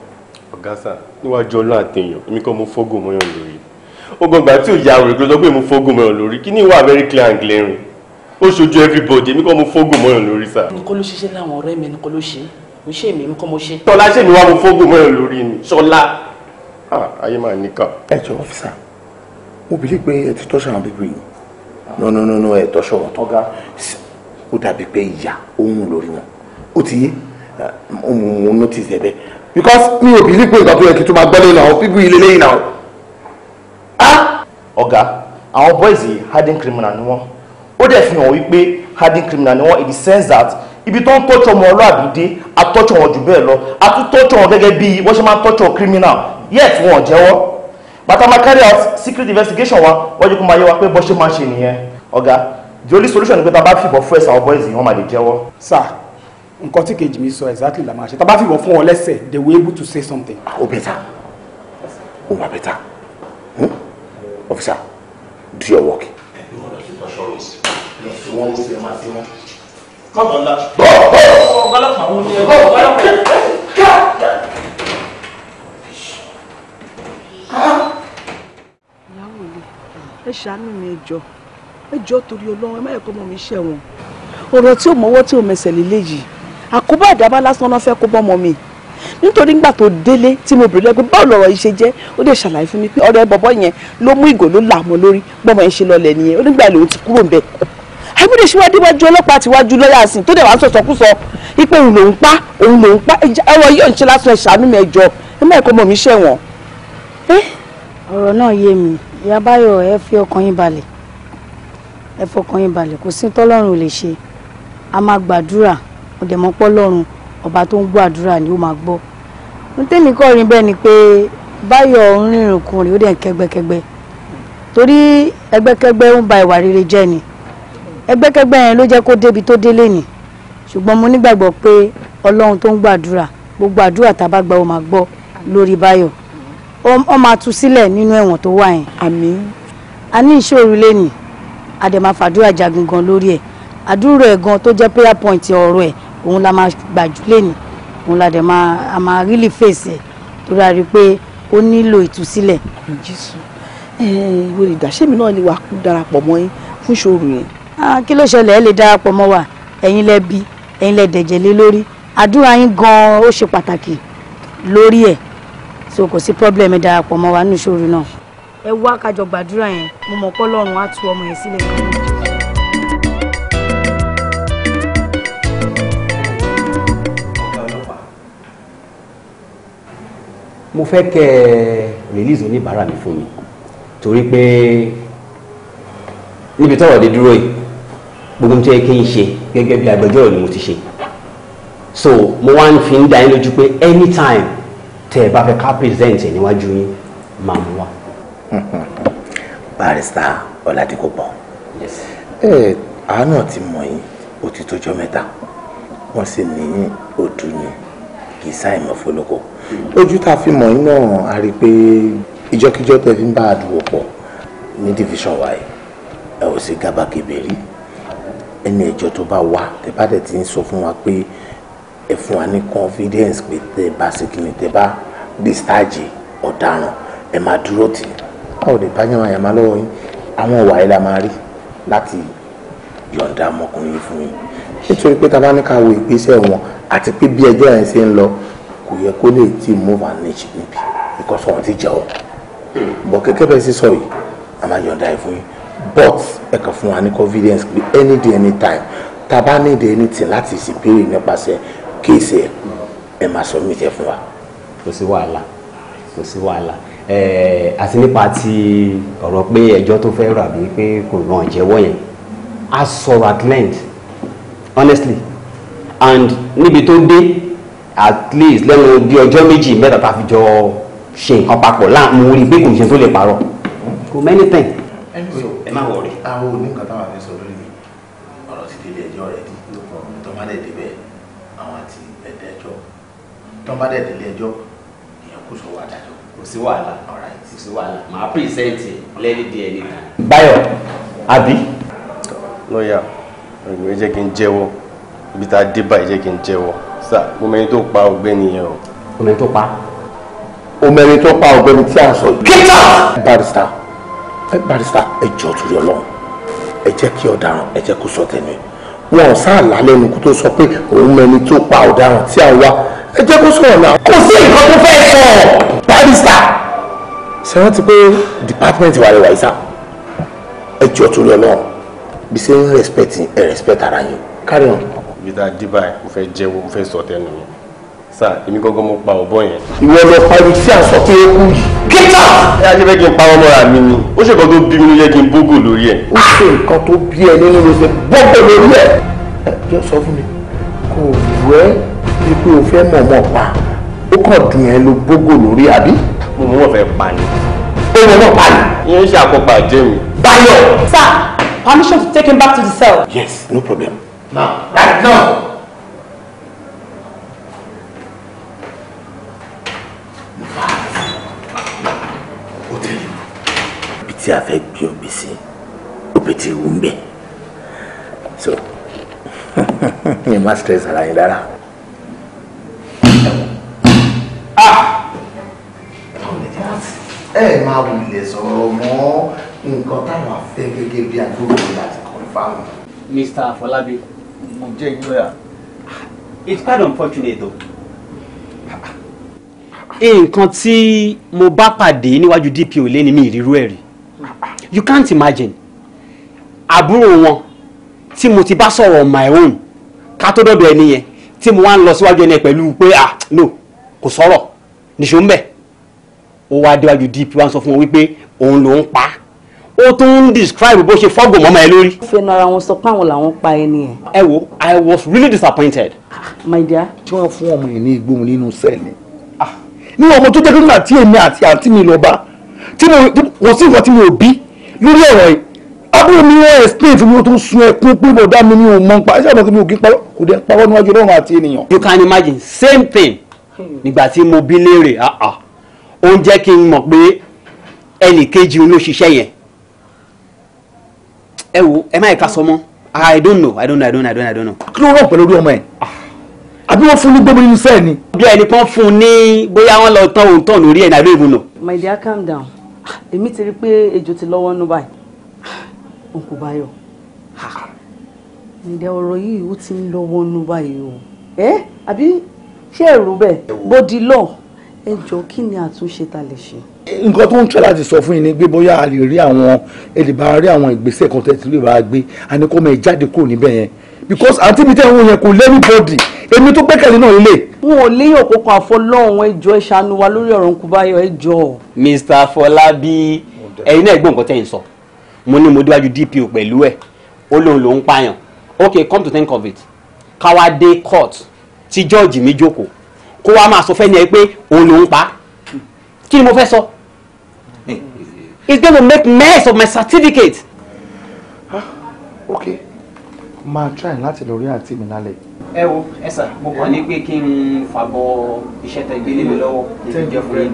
ọ̀gá sà níwájú ọlọ́ àtẹ̀yàn èmi kọ́ mo fọ́gò mọ́yàn lórí ó gbọ́ngbà tí ò ya rẹ̀ ló sọ pé mo fọ́gò mọ́yàn lórí kí ni ìwà very clear and glaring ó ṣojú everybody èmi kọ́ mo fọ́gò mọ́yàn lórí sà. nǹkan ló ṣiṣẹ́ láwọn ọ̀rẹ́ mi nǹkan ló ṣe mo ṣe èmi nǹkan mo ṣe. tọ́lá ṣe mi wá mo fọ́gò mọ́yàn lórí ni Ṣọlá ayé máa níkà. ẹ jọ ọ́fíìsà mo bìlí pé ẹ ti tọ́ṣọ àwọn bíbí yìí no ẹ tọ́ṣọ wọn tọ́gá ó dàbí pé ìyá òun lórí wọn ó ti yé mo notice ẹ bẹ́ẹ̀ because mi ò bìlí pé nǹkan tó yẹ kí tó máa gbọ́ lẹ́nu àwọn bíbí ilé lẹ́yìn náà. ọ̀gá àwọn boys yìí hardened criminal ni wọ́n ó dẹ̀ fi hàn wípé hardened criminal ni wọ́n in the sense that ibi tó ń tọ́jú ọmọ ọlọ́àbí dé a tọ́jú wọn jù bẹ́ẹ̀ lọ a tún tọ́jú wọn gẹ́gẹ́ bí wọ́n ṣe máa ń tọ́jú criminal yet wọn ò jẹ́wọ́ bàtà máa carry out secret investigation wa wọ́n jẹ́ kó máa yé wa pé bọ́ ṣe máa ṣe nìyẹn ọ̀gá the only solution ni pé tá a bá fìbọn fún ẹ̀sà àwọn boys yìí wọ́n máa lè jẹ́wọ́. sir nǹkan tí kejì mi sọ exactly la máa ṣe tá a bá fìbọn fún wọn lẹ́sẹ̀ they were able to say something. ó bẹ̀tà ó wà bẹ̀tà officer do your work. Come on, lad. ẹ ṣàánú mi ẹ jọ̀ọ́ torí Ọlọ́run ẹ má yẹ kó mọ mi ṣẹ̀wọ̀n ọ̀rọ̀ tí ò mọ́wọ́ tí ò mẹsẹ̀ lélẹ́yìí àkóbá àdábá lásán náà fẹ́ kó bọ́mọ mi nítorí nígbà tó délé tí mo bèrè lẹ́gbẹ́ báwo lọ̀rọ̀ yìí ṣe jẹ́ ó dẹ̀ ṣàlàyé fún mi pé ọ̀rẹ́ bọ̀bọ̀ yẹn ló mú ìgò ló là mọ́ lórí bọ́mọ yẹn ṣe lọlẹ̀ nìyẹn ó nígbà lòun ti kúrò ńbẹ̀ àìmọdé síwájú wájú ọlọ́pàá àti wájú lọ́yà sìn tó dẹ̀ wá ń sọ̀sọ̀kúsọ ipe òun lòún pa ẹwọ yóò ń ṣe lásán ẹ ṣàánú mi ẹ jọ̀ọ́ ẹ má ẹ̀kọ́ mọ̀ mí ṣẹ̀wọ̀n. ọ̀rọ̀ náà yé mi ìyá Báyọ̀ ẹ fi ọkàn yín balẹ̀ ẹ fọkàn yín balẹ̀ kò sí tọ́lọ́run ò lè ṣe a máa gbàdúrà ó dẹ̀ mọ́ pọ́lọ́run ọba tó ń gbàdúrà ni ó máa gbọ́ n tẹ́mi kọ́ rí bẹ́ẹ̀ ni pé Báyọ̀ ń rìnrìn kùnrin ó dẹ̀ ń kẹ́gbẹ́kẹ́gbẹ́ torí ẹgbẹ́kẹ́gbẹ́ ń ba ìwà rere jẹ́ ni ẹgbẹ́kẹ́gbẹ́ yẹn ló jẹ́ kó débi tó délé ni ṣùgbọ́n mo nígbàgbọ́ pé Ọlọ́run tó ń gbàdúrà gbogbo àdúrà tá a bá gbà ó máa gbọ́ lórí Báyọ̀ ó máa tú sílẹ̀ nínú ẹ̀wọ̀n tó wà yẹn. àmín. a ní ìṣòro lẹ́nìí a dẹ̀ máa fàdúrà jagun gan lórí ẹ̀ àdúrà ẹ̀ gan tó jẹ́ prayer point ọ̀rọ̀ ẹ̀ òun la máa gbàjú lẹ́nìí òun la dẹ̀ máa really face ẹ̀ tó dáa rí i pé ó nílò ìtúsílẹ̀. Jésù ìwé ìdásẹ́mi náà lè wà kú darapọ̀ mọ́ yín fún ìṣòro yẹn. kí ló ṣẹlẹ̀ ẹ lè darapọ̀ mọ́ wa ẹ̀yin lẹ bí ẹ̀yin lẹ dẹ̀jẹ̀ lé lórí àdúrà yín gan ó ṣe pàtàkì lórí ẹ̀ so kò sí problem ẹ darapọ̀ mọ́ wa nínú ìṣòro náà. ẹ wá kájọ gbàdúrà yẹn mo mọ̀ pé Ọlọ́run á tú ọmọ yẹn sílẹ̀ kan. mo fẹ́ kẹ́ ẹ release oníbàárà mi fún mi torí pé níbi tọ́rọ̀ dé dúró yìí gbogbo ohun tó yẹ kí n ṣe gẹ́gẹ́ bí agbẹjọ́rò ni mo ti ṣe so mo wá ń fi ń dá yín lójú pé anytime tẹ́ ẹ bá fẹ́ ká present ẹ̀ níwájú yín máa mú wá. Barrister Ọládìkọ̀pọ̀ àánú ti mọ̀ yín ó ti tójọ́ mẹ́ta wọ́n sì ní òdù ni kì í sáìmọ̀ fọlọ́kọ̀ ojú tá a fi mọ̀ yín náà a rí i pé ìjọ́kíjọ́ tẹ́ fi ń bá àdúgbò pọ̀ ní division wa yìí ẹ ò sí gàbàgebè rí ẹni ẹjọ́ tó bá wá tẹ́ bá dẹ̀ ti ń sọ fún wa pé ẹ fún wa ní confidence pé tẹ́ bá ṣe kí ni tẹ́ bá discharge ọ̀daràn ẹ máa dúró tì í báwo lè bá yàn àyàmá lọ́wọ́ yín àwọn ìwà yìí la máa rí láti yọ̀ǹda ọmọkùnrin yìí fún yín nítorí pé tá a bá ní ká wo ìgbésẹ̀ wọn àti pé bí ẹjọ́ yẹn ṣe ń lọ kò yẹ kó lè tí move and niche níbi because wọn ti jẹ́ ọ bọ̀ kẹ́kẹ́ bẹ́ẹ̀ sí sọ yìí a máa yọ̀ǹda ẹ̀ fún yín but ẹ kàn fún wa ní confidence pé any day anytime tá a bá ní ìdè anything láti ìsìpérè nípasẹ̀ kéèsì ẹ máa submit ẹ fún wa. kò sí wàhálà kò sí wàhálà àti nípa ti ọ̀rọ̀ pé ẹjọ́ tó fẹ́ rà bí pé kò ràn jẹ́wọ́ yẹn a sọ̀rọ̀ at length honestly and níbi tó dé at least lẹ́nu bí ọjọ́ méjì mẹ́ta tá a fi jọ ṣe nǹkan papọ̀ láàmú orí pé kò ṣe tó lè parọ́ kò many things. ẹ má wọrí. àwọn oníkan táwọn àfi sọ lórí ọ̀rọ̀ ti délé ẹjọ́ rẹ̀ di tọ́mádé débẹ̀ àwọn àti ẹ̀dẹ̀ ẹjọ́ tọ́mádé délé ẹjọ́ ìyẹn kò sọ wà dájọ́. kò sí wàhálà kò sí wàhálà màá pèsèǹtì lẹ́ni díẹ̀ níta. Báyọ̀ àbí. lọ́ọ̀yà ẹ jẹ́ kí n jẹ́wọ́ ibi tá a dé báyìí jẹ́ kí n jẹ́wọ́ sá mo mẹ́ni tó pa ọ̀gbẹ́ni yẹn o. mo mẹ́ni tó pa. o mẹ́ni tó pa ọ̀gbẹ́ni tí a sọ yìí. Get out! barrister ẹ jọ̀ọ́ torí Ọlọ́run ẹ jẹ́ kí ọ̀daràn ẹ jẹ́ kó sọ tẹnu wọn ò sáà lálẹ́ nu kó tó sọ pé òun mẹ́ni tó pa ọ̀daràn tí a wá ẹ jẹ́ kó sọ̀rọ̀ náà. kò sí nǹkan tó fẹ́ sọ barrister ṣe rántí pé department wà rẹwà ìsà ẹ jọ̀ọ́ torí Ọlọ́run bí ṣe ń respect ara yín carry on. ibi tá a dé báyìí mo fẹ́ jẹ́wọ́ mo fẹ́ sọ tẹnu mi sá èmi gángan mo pa ọ̀bọ yẹn. ìwọ lọ pa ibi tí a sọ pé ó kú yìí. Get out! ẹ á ṣe fẹ́ kí n pa ọmọ ra mi ni ó ṣe nǹkan tó bí mi ló yẹ kí n bógò lórí ẹ̀. ó ṣe nǹkan tó bí ẹ nínú ló ṣe bógò lórí ẹ̀. ẹ jọ sọ fún mi kò wẹ́ bí pé o fẹ́ mọ̀ọ́mọ̀ pa ó kàn dùn ẹ́ ló bógò lórí àbí. mo mọ̀ fẹ́ pa ni. ó mọ̀ náà pa ni. ìyẹn ṣe àkópa jẹ́ mi. Báyọ̀. Sir, permission to take him back to the cell. Yes, no problem. Now, right now. Tí a fẹ́ gbé òbí sí òbí tí wù ń bẹ̀ so ẹ má stress ara yín rárá. ẹ máa wulẹ̀ sọ̀rọ̀ mọ́ nǹkan táwọn afẹ́ gẹ́gẹ́ bí agbóhùn láti confirm. Mr. Afolabi, mo jẹ́ ìgbéyà. It's quite unfortunate though. Nǹkan tí mo bá pàdé níwájú DPO lé ní mi ìrírú ẹ̀rí. You can't imagine àbúrò wọn tí mo ti bá sọ̀rọ̀ on my own ká tó dọ́dọ̀ ẹni yẹn tí mo wá ń lọ síwájú ẹni pẹ̀lú pé no kò sọ̀rọ̀ nìṣó ń bẹ̀ ó wá déwájú DP wá ń sọ fún wọn wípé òun ló ń pa ó tún ń describe bó ṣe fọ́gò mọ́mọ́ ẹ lórí. ó fẹnu ara wọn sọ pé àwọn làwọn pa ẹni ẹ. ẹ wo I was really disappointed. My dear. tí wọ́n fún ọmọ yìí ní igbóhun nínú sẹ́ẹ̀lì ní ọmọ tó jẹ́ pé nígbà tí èmi àti àǹtí mi lọ bá tí mo sí nǹkan tí mi ò bí lórí ọ̀rọ̀ yìí abúlé mi wọ́n explain fún mi ó tún sun ẹkún pé bọ̀dá mi ní òun mọ́ pa ẹ̀ṣẹ̀ àbọ̀ kí mi ò kí parọ́ kò dé parọ́ níwájú Ọlọ́run àti ènìyàn. You can imagine same thing nígbà tí mo bí léèrè ó ń jẹ́ kí n mọ̀ pé ẹnì kejì ló ṣiṣẹ́ yẹn ẹ wo ẹ má ẹ̀ka sọ mọ́ I don't know. kí ló rọ̀ pẹ̀lú orí ọmọ ẹ̀ àbí wọ́n fún ní gbogbo nínú sẹ́ẹ̀ ni. bí ẹnì kan fún un ní bóyá wọ́n lọ tán òun tán lórí ẹ̀ I don't even know. My dear, calm down. Èmi ti rí pé ejò ti lọ́wọ́ nú báyìí. Uncle Bayo. Ǹjẹ́ ọ̀rọ̀ yìí ó ti ń lọ́wọ́ nú báyìí o? Àbí ṣé ẹ̀rù bẹ́ẹ̀? Bódi lọ. Ẹ jọ̀ọ́ kí ni àtúnṣe ta lè ṣe? Nǹkan tó ń tẹ́ láti sọ fún yín ni pé bóyá a lè rí àwọn ẹlẹ́bàá rí àwọn ìgbésẹ̀ kan tẹ̀ tí lè bá gbé àníkọ́ mọ̀ ẹ̀ jáde kúrò níbẹ̀ yẹn because àǹtí mi tẹ́ ń wọ yẹn kò lẹ́nu bọ́ọ̀dì èmi tó gbẹ́kẹ̀lé náà lè. Wọn ò léyàn kókó àfọlọ́hún ẹjọ́ ìṣàánú wa lórí ọ̀rọ̀ Uncle Bayo ẹjọ́. Mr. Fọlábí ẹ̀yin náà gbọ́ nǹkan tẹ́ ń sọ mo ní mo déwájú DPO pẹ̀lú ẹ̀ ó lóun ló ń pààyàn okay come to think of it káwá dé court tí jọ́ọ̀jì mi jókòó kó wá máa sọ fẹ́ ni ẹ pé òun ló ń pa kí ni mo fẹ́ sọ it's going to make mess of my certificate. Okay máa try láti lọ rí àǹtí mi lálẹ́. ẹ wo ẹ sà mo kàn ní pé kí n fàbọ̀ iṣẹ́ tẹ gbélé mi lọ́wọ́ kí n jẹ́ fún yín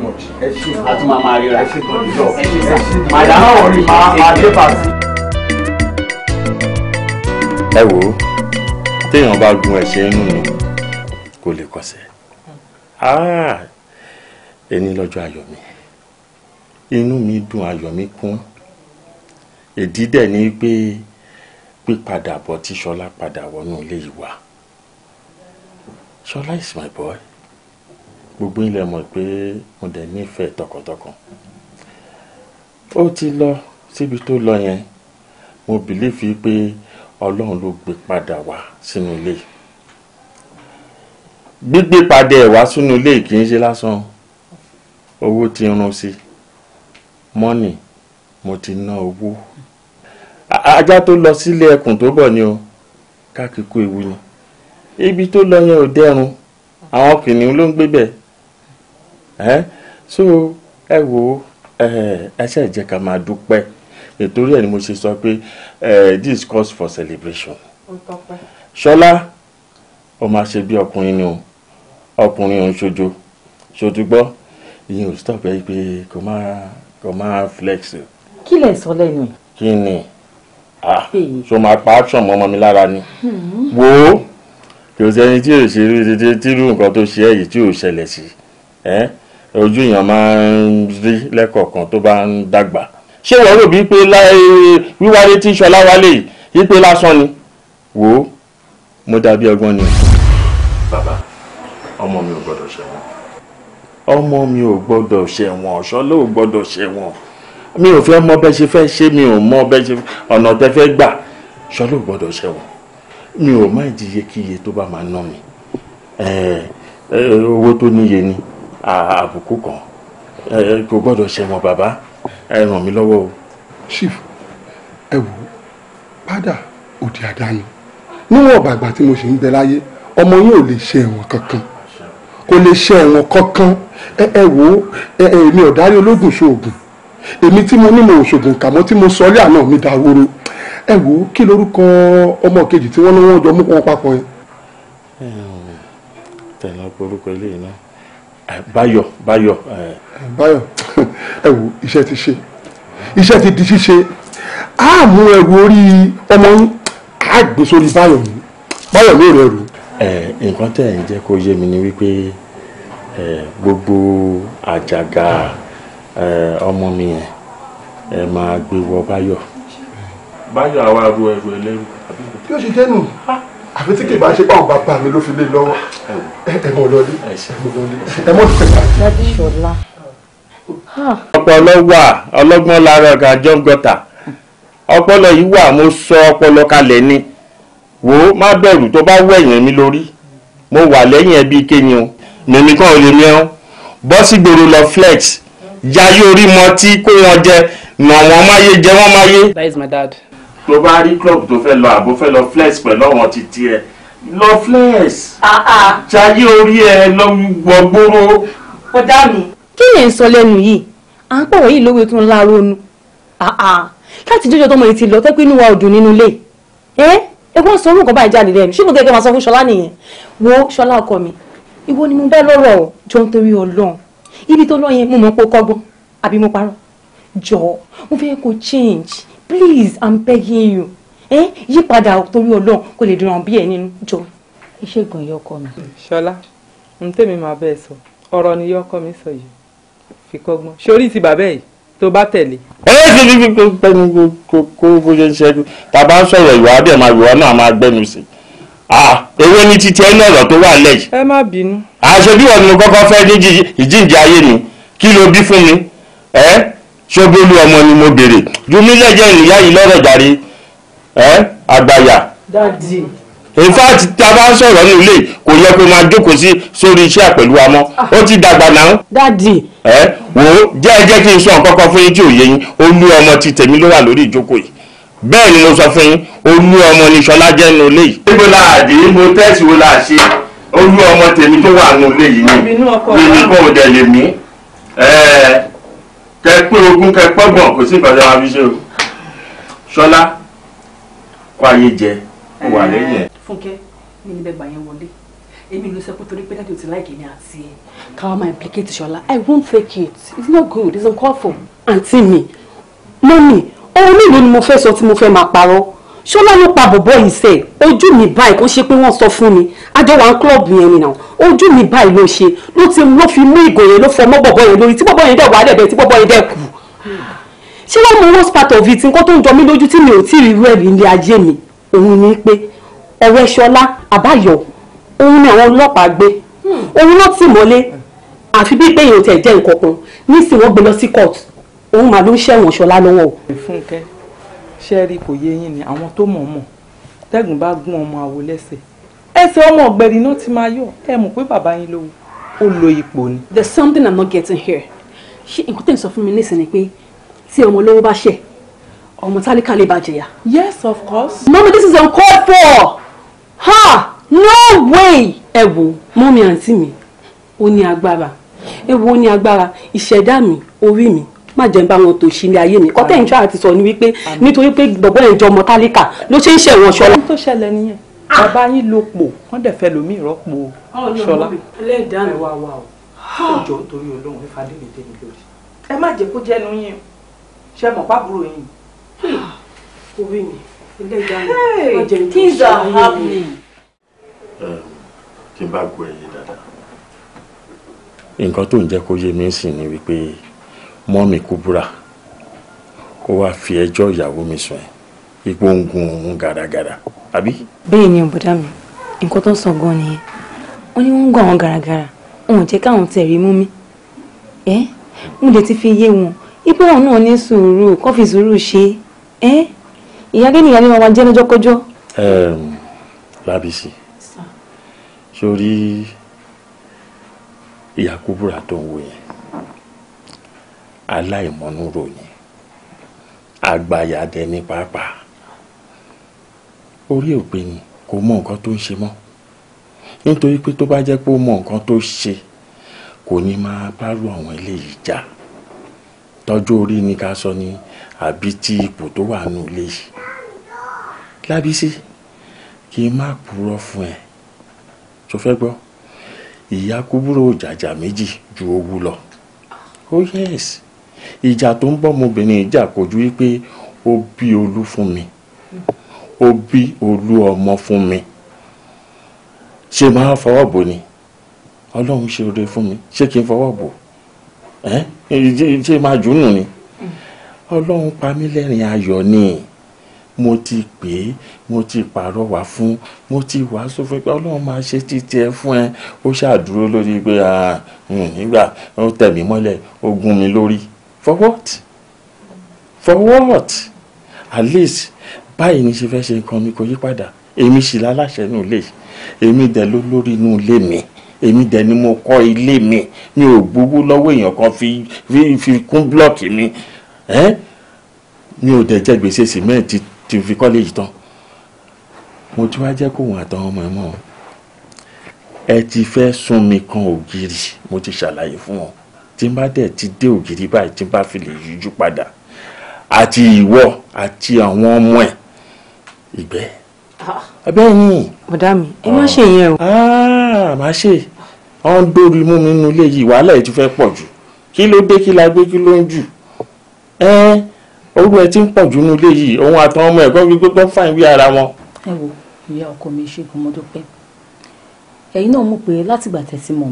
a tún máa ríra ẹ ṣe sà màdàmá ò rí máa dé pàtó. ẹ wò ó téèyàn bá gun ẹ̀ṣẹ̀ inú ni kò lè kọsẹ̀ ẹni lọ́jọ́ ayọ̀ mi inú mi dùn ayọ̀ mi kún ìdí dẹ̀ ni pé pípadà bọ̀ tí Ṣọlá padà wọnú ilé yìí wá. Ṣọlá is my boy. Gbogbo ilẹ̀ mọ̀ pé mo dẹ̀ nífẹ̀ẹ́ tọkàntọkàn. Ó ti lọ síbi tó lọ yẹn. Mo bìlífì pé Ọlọ́run ló gbé padà wá sínú ilé. Gbígbé padà ẹ̀ wá sínú ilé kì í ṣe lásán. Owó ti run sí. Mọ́nì mo ti ná owó. Ajá tó lọ sílé ẹkùn tó bọ̀ ni o. Kákìkú ewu ni. Ibi tó lọ yẹn ò dẹrùn. Àwọn kìnìún ló ń gbé bẹ̀. So ẹ wò ẹ ṣe jẹ́ ká máa dúpẹ́. Nítorí ẹ̀ ni mo ṣe sọ pé this calls for celebration. Ṣọlá ó máa ṣe bí ọkùnrin ni o. Ọkùnrin òun ṣojo. Ṣòtúgbọ́ ìyẹn ò stop ẹ pé kò máa flex. Kí lẹ̀ sọ lẹ́nu ẹ̀? Kí ni? So máa pa action mọ́ ọmọ mi lára ni. Wo kò sẹ́ni tí ò ṣe rí tírú nǹkan tó ṣe èyí tí ò ṣẹlẹ̀ sí. Ojú èèyàn máa ń rí lẹ́kọ̀ọ̀kan tó bá ń dàgbà. Ṣé wọ́n rò bí pé wíwálé tí Ṣọlá wálé yìí pé lásán ni? Wo mo dàbí ọgbọ́n ni. Bàbá ọmọ mi ò gbọ́dọ̀ ṣẹ̀wọ̀n. Ọmọ mi ò gbọ́dọ̀ ṣẹ̀wọ̀n. Ṣọlá ò gbọ́dọ̀ ṣẹ̀wọ̀n. Mi ò fẹ́ mọ bẹ́ ṣe fẹ́ ṣe, mi ò mọ bẹ́ ṣe ọ̀nà tẹ́ fẹ́ gbà. Ṣọlá ò gbọ́dọ̀ ṣẹ̀wọ̀n. Mi ò má ìdíye kíye tó bá máa ná mi. Owó tó níye ni àbùkù kan. Kò gbọ́dọ̀ ṣẹ̀wọ̀n bàbá. Ẹ ràn mí lọ́wọ́ o. Chief ẹ wò padà òdì àdáni níwọ̀n bàgbà tí mo ṣe ń bẹ láyé ọmọ yín ò lè ṣe ẹ̀wọ̀n kankan kò lè ṣe ẹ̀wọ̀n kankan. Ẹ wò èmi ò dárí ológun ṣoògùn èmi tí mo ní mo ṣoògùn kàmọ́ tí mo sọ lé àná mi dáwóró. Ẹ wò kí lorúkọ ọmọ kejì tí wọ́n ní wọ́n jọ mú wọn papọ̀ yẹn. Tẹ̀lé orúkọ ilé yìí náà. Báyọ̀. Báyọ̀ ẹ wò iṣẹ́ ti ṣe iṣẹ́ ti di ṣíṣe á mú ẹrù orí ọmọ yín á gbé sórí Báyọ̀ ní Báyọ̀ ló rẹ̀ rù. Nǹkan tẹ̀ ń jẹ́ kó yé mi ni wípé gbogbo àjàgà ọmọ mi yẹn ẹ máa gbé wọ Báyọ̀. Báyọ̀ àwa ru ẹrù ẹlẹ́rù. Bí ó ṣe jẹ́ nù àfi tí kì í bá ṣe báwọn bàbá mi ló fi lé lọ́wọ́ ẹ mọ̀ lọ́lé ẹ mọ̀ tẹ̀ka. Dádì Ṣọlá. Ọpọlọ wà ọlọ́gbọ́n lára ọ̀gá John Gọ́tà. Ọpọlọ yìí wà mo sọ ọpọlọ kalẹ̀ ni. Wò ó má bẹ̀rù tó bá wẹ̀yìn mi lórí. Mo wà lẹ́yìn ẹbí kéni o. Mímí kan ò lè mẹ́rán. Bọ́ sí gbòòrò lọ flex. Jayé orí mọtí kó wọn jẹ. Nà wọ́n máyé jẹ wọ́n máyé. That is my dad. Tó bá rí club tó fẹ́ lọ àbó fẹ́ lọ flex pẹ̀lú àwọn títí ẹ. Lọ flex. Jayé orí ẹ lọ wọ gbòòrò. Ọ̀dà mi. Kí ni ẹ̀ ń sọ lẹ́nu yìí? À ń pọ̀rọ̀ yìí lówó tó ń lá ronú. Láti jọjọ tọmọ yìí ti lọ tẹ́pẹ́ inú wa ò dùn nínú ilé. Ẹ wọ́n sọ orúkọ báyìí jáde lẹ́nu. Ṣé mo gẹ́gẹ́ máa sọ fún Ṣọlá nìyẹn? Wo Ṣọlá ọkọ mi. Ìwọ ni mo bá lọ́rọ̀ jọ nítorí Ọlọ́run. Ibi tó lọ yẹn mo mọ̀ pé ó kọ́gbọ́n. Àbí mo parọ́? Jọ̀ọ́ mo fẹ́ kó change. Please, I'm begging you. Yí padà torí Ọlọ́run kó lè dùn bí ẹ nínú jọ. Iṣẹ́ gan yọ ọkọ mi. Ṣọlá, n tèmi máa bẹ́ẹ̀ sọ. Ọ̀rọ̀ ni yọ ọkọ mi sọ yìí. Fi kọ́gbọ́n. Ṣé orí ti bàbá yìí tó bá tẹ̀lé? Ṣe pẹ́ẹ́nu kó bó ṣe ń ṣẹ́jú. Tàbá ń sọ̀rọ̀ ìwà dẹ̀ máa ìwà náà máa gbẹ́nu sí. Ewé ní títí ẹ náà lọ tó wà lẹ́yìn. Ẹ má bínú. Àṣẹ bí wọn ni mo kọ́kọ́ fẹ́ ní ìjíǹde ayé ni. Kí ló bí fún mi? Ṣógbólú ọmọ ni mo béèrè. Jùmí lẹ́jẹ̀ ìyá yìí lọ́rọ̀ jàre. Àgbàyà. Dádì. In fact, tá a bá ń sọ̀rọ̀ ní ilé kò yẹ kó máa jókòó sí sórí iṣẹ́ pẹ̀lú amọ́. Ó ti dàgbà náà. Dádì. Wò ó jẹ́ kí n sọ nǹkan kan fún yín tí ò yé yín. Olú ọmọ ti tèmi ló wà lórí ìjókòó yìí. Bẹ́ẹ̀ ni mo sọ fún yín, olú ọmọ ni Ṣọlá jẹ́ nínú ilé yìí. Níbo la àdé mo tẹ́sí wo la ṣe olú ọmọ tèmi tó wà nínú ilé yìí ni. Mímí kò dẹ̀ lè mí. Kẹ pé ogún kẹ pọ́gbọ̀n kò sí nǹkan tí wọ́n fi ṣe o. Ṣọlá kó ayé jẹ ó wà lẹ́yìn ẹ̀. Fúnkẹ́ mi ní bẹ́ẹ̀ gbà yẹn wọlé èmi ló sọ pé torí pé dájú ti láìkè ní àti ẹ̀ káwa máa implicate Ṣọlá. I won't take it, it's not good, it's uncalled for. Àǹtí mi mọ́mì ohun mélòó ni mo fẹ́ sọ tí mo fẹ́ máa parọ́ Ṣọlá ló pa bọ̀bọ̀ yìí sẹ́ ojú mi báyìí kó ṣe pé wọ́n sọ fún mi àjọ wa ń club yẹn ni náà ojú mi báyìí ló ṣe ló fi mú ìgò yẹn ló fọ mọ́ bọ̀bọ̀ yẹn lórí tí bọ̀bọ̀ yẹn dẹ̀ wà lẹ́bẹ̀ẹ́ tí bọ̀bọ̀ yẹn dẹ̀ kú. Ṣé wọ́n mú worst part of it nǹkan tó ń jọ mí lójú tí mi ò tí ì rí rẹ́ẹ̀rì ilé ayé mi òun ni pé ọ̀rẹ́ Ṣọlá àbáyọ òun ni àwọn ọlọ́pàá gbé òun náà tì mọ́lé àfi bí pé èèyàn tẹ̀ jẹ́ nǹkan kan nísìnyí wọ́n gbé lọ sí court òun mà ló ń ṣẹ̀wọ̀n Ṣọlá lọ́wọ́ o. Fúnkẹ́ ṣẹ́ẹ́rì kò yé yín ni àwọn tó mọ̀ mọ̀ tẹ́gùn bá gún ọmọ àwo lẹ́sẹ̀ ẹsẹ̀ ọmọ ọ̀gbẹ̀rì náà ti máa yọ ẹ mọ̀ pé bàbá yín lówó ó lo ipò ni. There's something I'm not getting here. Ṣé nǹkan tẹ̀ ń sọ fún mi nísìnyí pé tí ọmọ olówó bá ṣẹ̀ ọmọ tálíkà lè bá jẹyà? Yes, of course. Mommy, this is uncalled for. Ha! No way! Ẹ wo mọ́mí àǹtí mi ó ní agbára ẹ wo ó ní agbára ìṣẹ̀dá mi orí mi má jẹ́ ń bá wọn tó ṣí ní ayé mi kọ́tẹ́ ìṣọ́ àti sọ ni wípé nítorí pé bọ̀bọ́ ẹ̀ jọ ọmọ tálíkà ló ṣe ń ṣẹ̀wọ̀n Ṣọlá. ohun tó ṣẹlẹ̀ nìyẹn bàbá yín ló pò wọ́n dẹ̀ fẹ́ lómi ìrọ́pò Ṣọlá. ẹlẹ́dàá mi wá wá o ìjọ nítorí Ọlọ́run ẹ fàdé mi dé mi lórí ẹ má jẹ́ kó jẹ́nu yín ṣe mọ̀ pàbúrò yín. orí mi ẹlẹ́dàá mi má jẹ́ ń tó things are happening. Kí n bá gbọ́ ẹ̀yìn dáadáa. Nǹkan tó ń jẹ́ kó yé mi sì ni wípé mọ́mì Kúbúrà ó wá fi ẹjọ́ ìyàwó mi sùn ẹ̀ ipò ń gun òun gàràgàrà àbí. bẹ́ẹ̀ ni ọ̀bọ̀dá mi nǹkan tó ń sọ gan nìyẹn wọ́n ní wọ́n ń gún àwọn gàràgàrà wọn ò jẹ́ káwọn tẹ̀ rí mú mi mo dẹ̀ ti fi yé wọn ipò wọn náà ní sùúrù kó fi sùúrù ṣe ìyá gẹ́nìyàn ni wọ́n máa jẹ́ lọ́jọ́kọ́jọ́. Lábísí sórí ìyá Kúbúrà tó ń wò yẹn aláìmọ̀nú ròyìn àgbàyàdẹ ní pàápàá orí òpin ni kò mọ nǹkan tó ń ṣe mọ́ nítorí pé tó bá jẹ́ pé ó mọ nǹkan tó ṣe kò ní máa bárò àwọn eléyìí jà tọ́jú orí ni ká sọ ní àbí tí ipò tó wà nù ilé yìí. Lábísí kí n má purọ́ fún ẹ tó fẹ́ gbọ́ ìyá Kúbúrà òjàjà méjì ju owú lọ. Oh yes, ìjà tó ń bọ́ ọmọbìnrin ìjà kò ju wípé ó bí Olú fún mi ó bí Olú ọmọ fún mi ṣé máa fọwọ́ bò ni Ọlọ́run ṣe oore fún mi ṣé kí n fọwọ́ bò ṣé máa jù nù ni Ọlọ́run pa mí lẹ́rìn ayọ̀ ni mo ti pè é mo ti pàrọwà fún mo ti wàásù fún pé Ọlọ́run máa ṣe títí ẹ fún ẹ ó ṣàdúró lórí pé nígbà ó tẹ̀ mí mọ́lẹ̀ ó gún mi lórí for what at least báyìí ní ṣe fẹ́ ṣe nǹkan mi kò yí padà èmi sì láláṣẹ inú ilé èmi dẹ̀ ló lórí inú ilé mi èmi dẹ̀ ni mo kọ́ ilé mi mi ò gbowó lọ́wọ́ èèyàn kan fi kún blọ́ọ̀kì mi mi ò dẹ̀ jẹ gbèsè sìmẹ́ǹtì tí fi kọ́lé yìí tán mo ti wá jẹ́ kó wọn àtàwọn ọmọ ẹ mọ́ ẹ ti fẹ́ sún mi kan ògiri mo ti ṣàlàyé fún wọn tí n bá dẹ̀ ti dé ògiri báyìí tí n bá fi lè yíjú padà àti ìwọ àti àwọn ọmọ ẹ ìgbẹ́ abẹ́ yín. bọ̀dá mi ẹ má ṣe yẹn o. má ṣe ọ ń dórí mú mi nínú ilé yìí wàhálà ẹ ti fẹ́ pọ̀ jù kí ló dé kí la gbé kí ló ń jù orúkọ ẹ ti ń pọ̀ jù nínú ilé yìí òun àtàwọn ọmọ ẹ̀kọ́ gbígbé tó fàìn bí ara wọn. ẹ wo ìyá ọkọ mi ṣe kò mọ dúpẹ́ ẹ̀yin náà mọ̀ pé látìgbà tẹ̀sí mọ̀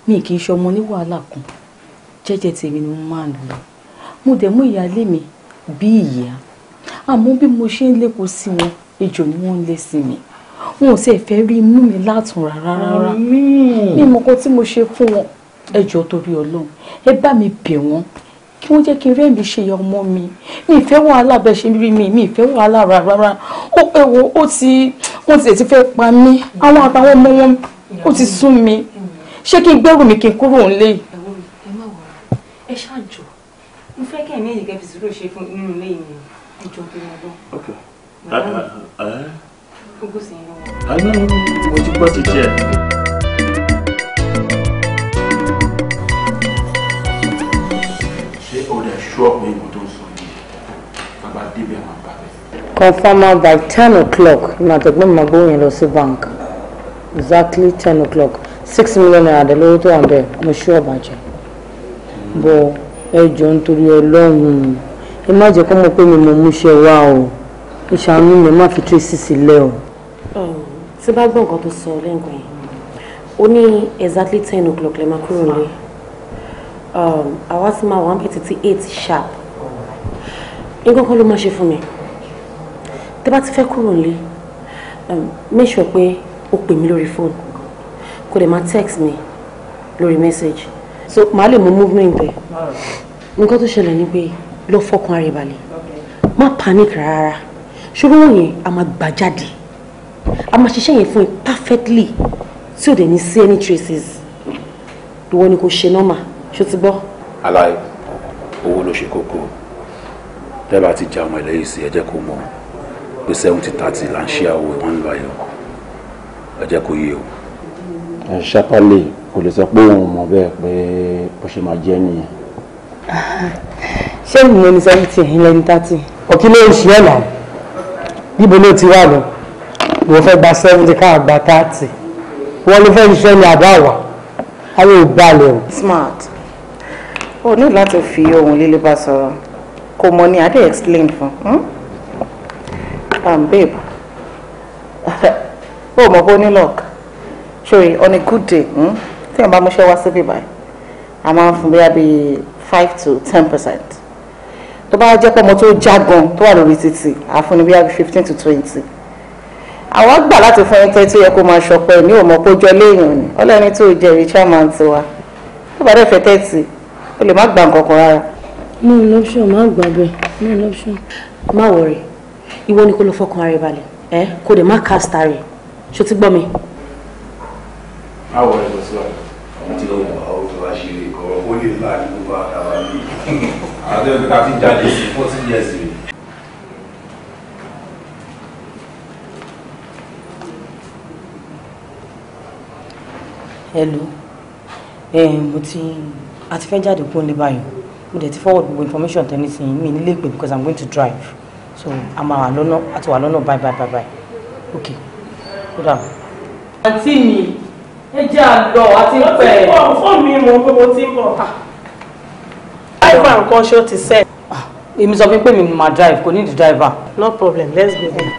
mi kì í ṣe ọmọ ní wàhálà kan jẹ́jẹ́ tèmi ni mo máa ń lò mo dẹ̀ mú ìyáálé mi bí ìyá àmọ́ bí mo ṣe ń lépo sí wọn ejò ni wọ́n ń lé sí mi wọn ò sì fẹ́ rí inú mi látùn rárá ní ìmọ̀kan tí mo ṣe fún wọn ẹ jọ̀ọ́ torí Ọlọ́run ẹ bá mi bẹ̀ wọ́n kí wọ́n jẹ́ kí n rẹ́mi ṣe ya ọmọ mi ìfẹ́ wàhálà bẹ́ẹ̀ ṣe rí mi ìfẹ́ wàhálà rárá ó pẹ́ wo wọ́n ti fẹ́ pa mí àwọn àtàwọn ọmọ wọn ó ti sún mi ṣé kí n gbẹ́rù mi kí n kúrò nílé. ẹ má wọra ẹ ṣáàjò mo fẹ́ kẹ́ ẹ̀ ní ìdíkẹ́ fi sùúrù ṣe fún nínú ilé mi ẹjọ́ tó yẹ lọ. gbogbo sì ń lọ. mo ti gbọ́ ti jẹ́ ṣé o lè ṣú ọ̀pọ̀ ìbò tó sọ yìí bá débẹ̀ máa bá bẹ̀. Confirm by 10 o'clock ìmọ̀tẹ̀gbọ́n mi máa gbóhùn yẹn lọ sí bank exactly 10 o'clock 6 million naira dẹ̀ lówó tó wà bẹ́ẹ̀ mo ṣú ọ̀bàjẹ́ bọ̀ ẹ jọ̀ọ́ nítorí Ọlọ́run ẹ má jẹ́ kó mọ̀ pé mi mo múṣẹ́ wá o ìṣàánú mi má fi Tracy sílẹ̀ o. tí bá gbọ́ nǹkan tó sọ lẹ́ǹkan yẹn ó ní exactly 10 o'clock lè máa kúrò nílé àwa ti máa wà ń bẹ̀ títí 8 sharp nǹkan kan ló máa ṣe fún mi tí bá ti fẹ́ kúrò nílé make sure pé o pè mí lórí fóònù kó dẹ̀ máa text mi lórí message so màá lè mú movement bẹ̀ nǹkan tó ṣẹlẹ̀ ni pé lọ fọkàn ara balẹ̀ má panic rárá ṣùgbọ́n yẹn a máa gbà jáde a máa ṣiṣẹ́ yẹn fún ẹ perfectly tí ò dẹ̀ ní sí any traces ìwọ ni kò ṣe nọ́mà ṣó ti gbọ́. aláì owó ló ṣe kókó tẹ́lá ti já ọmọ ẹlẹ́yìí sí ẹ jẹ́ kó mọ̀ pé 70-30 là ń ṣe àwọ̀ ìwọ̀n ń lọ ayọ̀ ẹ jẹ́ kó yé o. ẹ ṣàpàlẹ̀ kò lè sọ pé òun mọ̀ bẹ́ẹ̀ pé bó ṣe máa jẹ́ nìyẹn. ṣé ìmọ̀ ní 70 ẹ̀yìn lẹ́ni 30. ọ̀kí ló ń ṣe ẹ̀ náà níbo ló ti wà lọ wọ́n fẹ́ gba 70 káà gba 30 wọ́n ló fẹ́ ṣiṣẹ́ ní àbáwá ayé ò balẹ̀ o. smart o ní láti fi ohun líle bá sọ̀rọ̀ kò mọ̀ ní adé explain fún babe o mọ̀ bó ní luck sorry on a good day tí ẹ̀ bá mú ṣẹ́ wá síbí báyìí a máa ń fún bí 5 to 10%. tó bá jẹ́ pé ọmọ tó já gan tó wà lórí títì àfúnni bí 15 to 20. àwọn gbà láti fún ẹni tó yẹ kó máa ṣọpẹ́ ní òmò kó jọ léèyàn ni ọlọ́ni tó jẹ́ richardman ti wa tó bá dẹ̀ fẹ́ 30 o lè má gba nǹkan kan rárá. no option má gbà bẹ́ẹ̀ no option. má worry ìwọ ni kó lọ fọkàn ara balẹ̀ kó dẹ̀ má cast ara rẹ̀ ṣó ti gbọ́ mi. má worry kò sí ọ̀rọ̀ tí ó wà ó tó bá ṣe ọ̀rọ̀ ó lè láàrin gbogbo àtàwọn yìí àwọn tó yẹ ká fi jáde sí 40 years rẹ̀. hello mo ti a ti fẹ́ jáde kúrò ní báyìí mo dẹ̀ ti forward gbogbo information tẹ́ni sí mi nílé pé because I'm going to drive so a máa wà lọ́nà àti wà lọ́nà bye okay good am. àǹtí mi ẹ jẹ́ àlọ́ àti pẹ́. fún mi mo pé mo ti ń bọ̀. driver nǹkan ṣó ti sẹ́. èmi sọ fún pé mi máa drive kò ní di driver. no problem let's go then.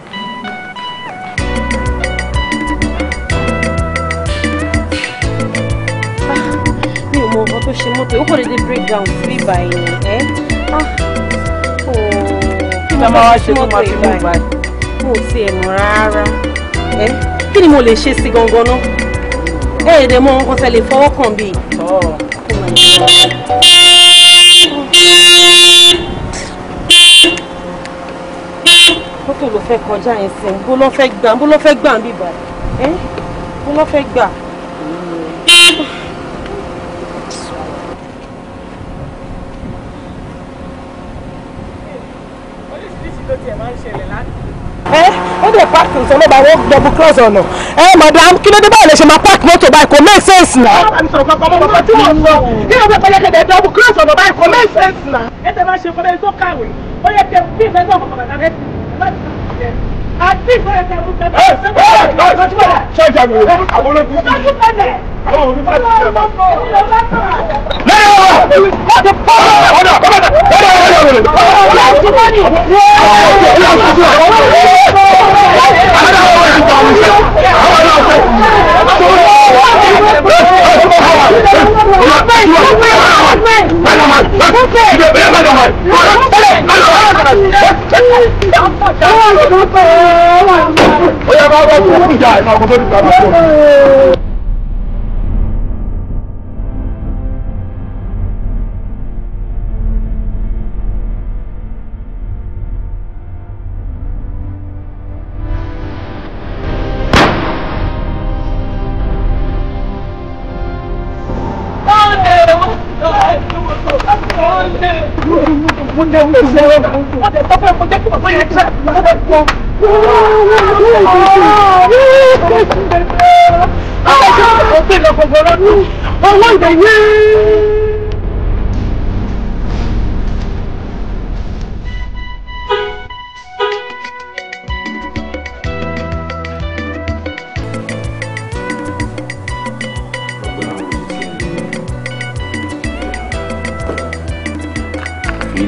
mọ ọkọ tó ṣe mọ́tò ó kò dédé break down sí ibà yẹn kí ni máa wá ṣe tó máa fi mú ibà mo ti ẹ̀ mọ̀ rárá kí ni mo lè ṣe sí gangan náà èdè mọ nǹkan tẹ lè fọwọ́ kàn bíi. mọ́tò ló fẹ́ kọjá yẹn sí bó ló fẹ́ gbà ń bíbà bó ló fẹ́ gbà. ó dẹ̀ park nǹkan ló bá wọ́n double cross ọ̀nà madam kí ló dé báyìí lè ṣe máa park mọ́tò báyìí kò make sense na. ọ̀rọ̀ mi sọ̀rọ̀ kankan mọ́ bàbá tí wọ́n sọ kí ló dé pẹ́lẹ́kẹ̀dẹ̀ double cross ọ̀nà báyìí kò make sense na. ẹ tẹ́ máa ṣe fọlẹ́ tó kàwé ó yẹ kẹ́ bí ìfẹ́ gbọ́ ọ̀pọ̀ bàtà rẹ̀ àti ìfẹ́ yẹ kẹ́ mú fẹ́ bá ṣe ìjà mi àwọn olókùn sí àwọn òbí bá ti ṣe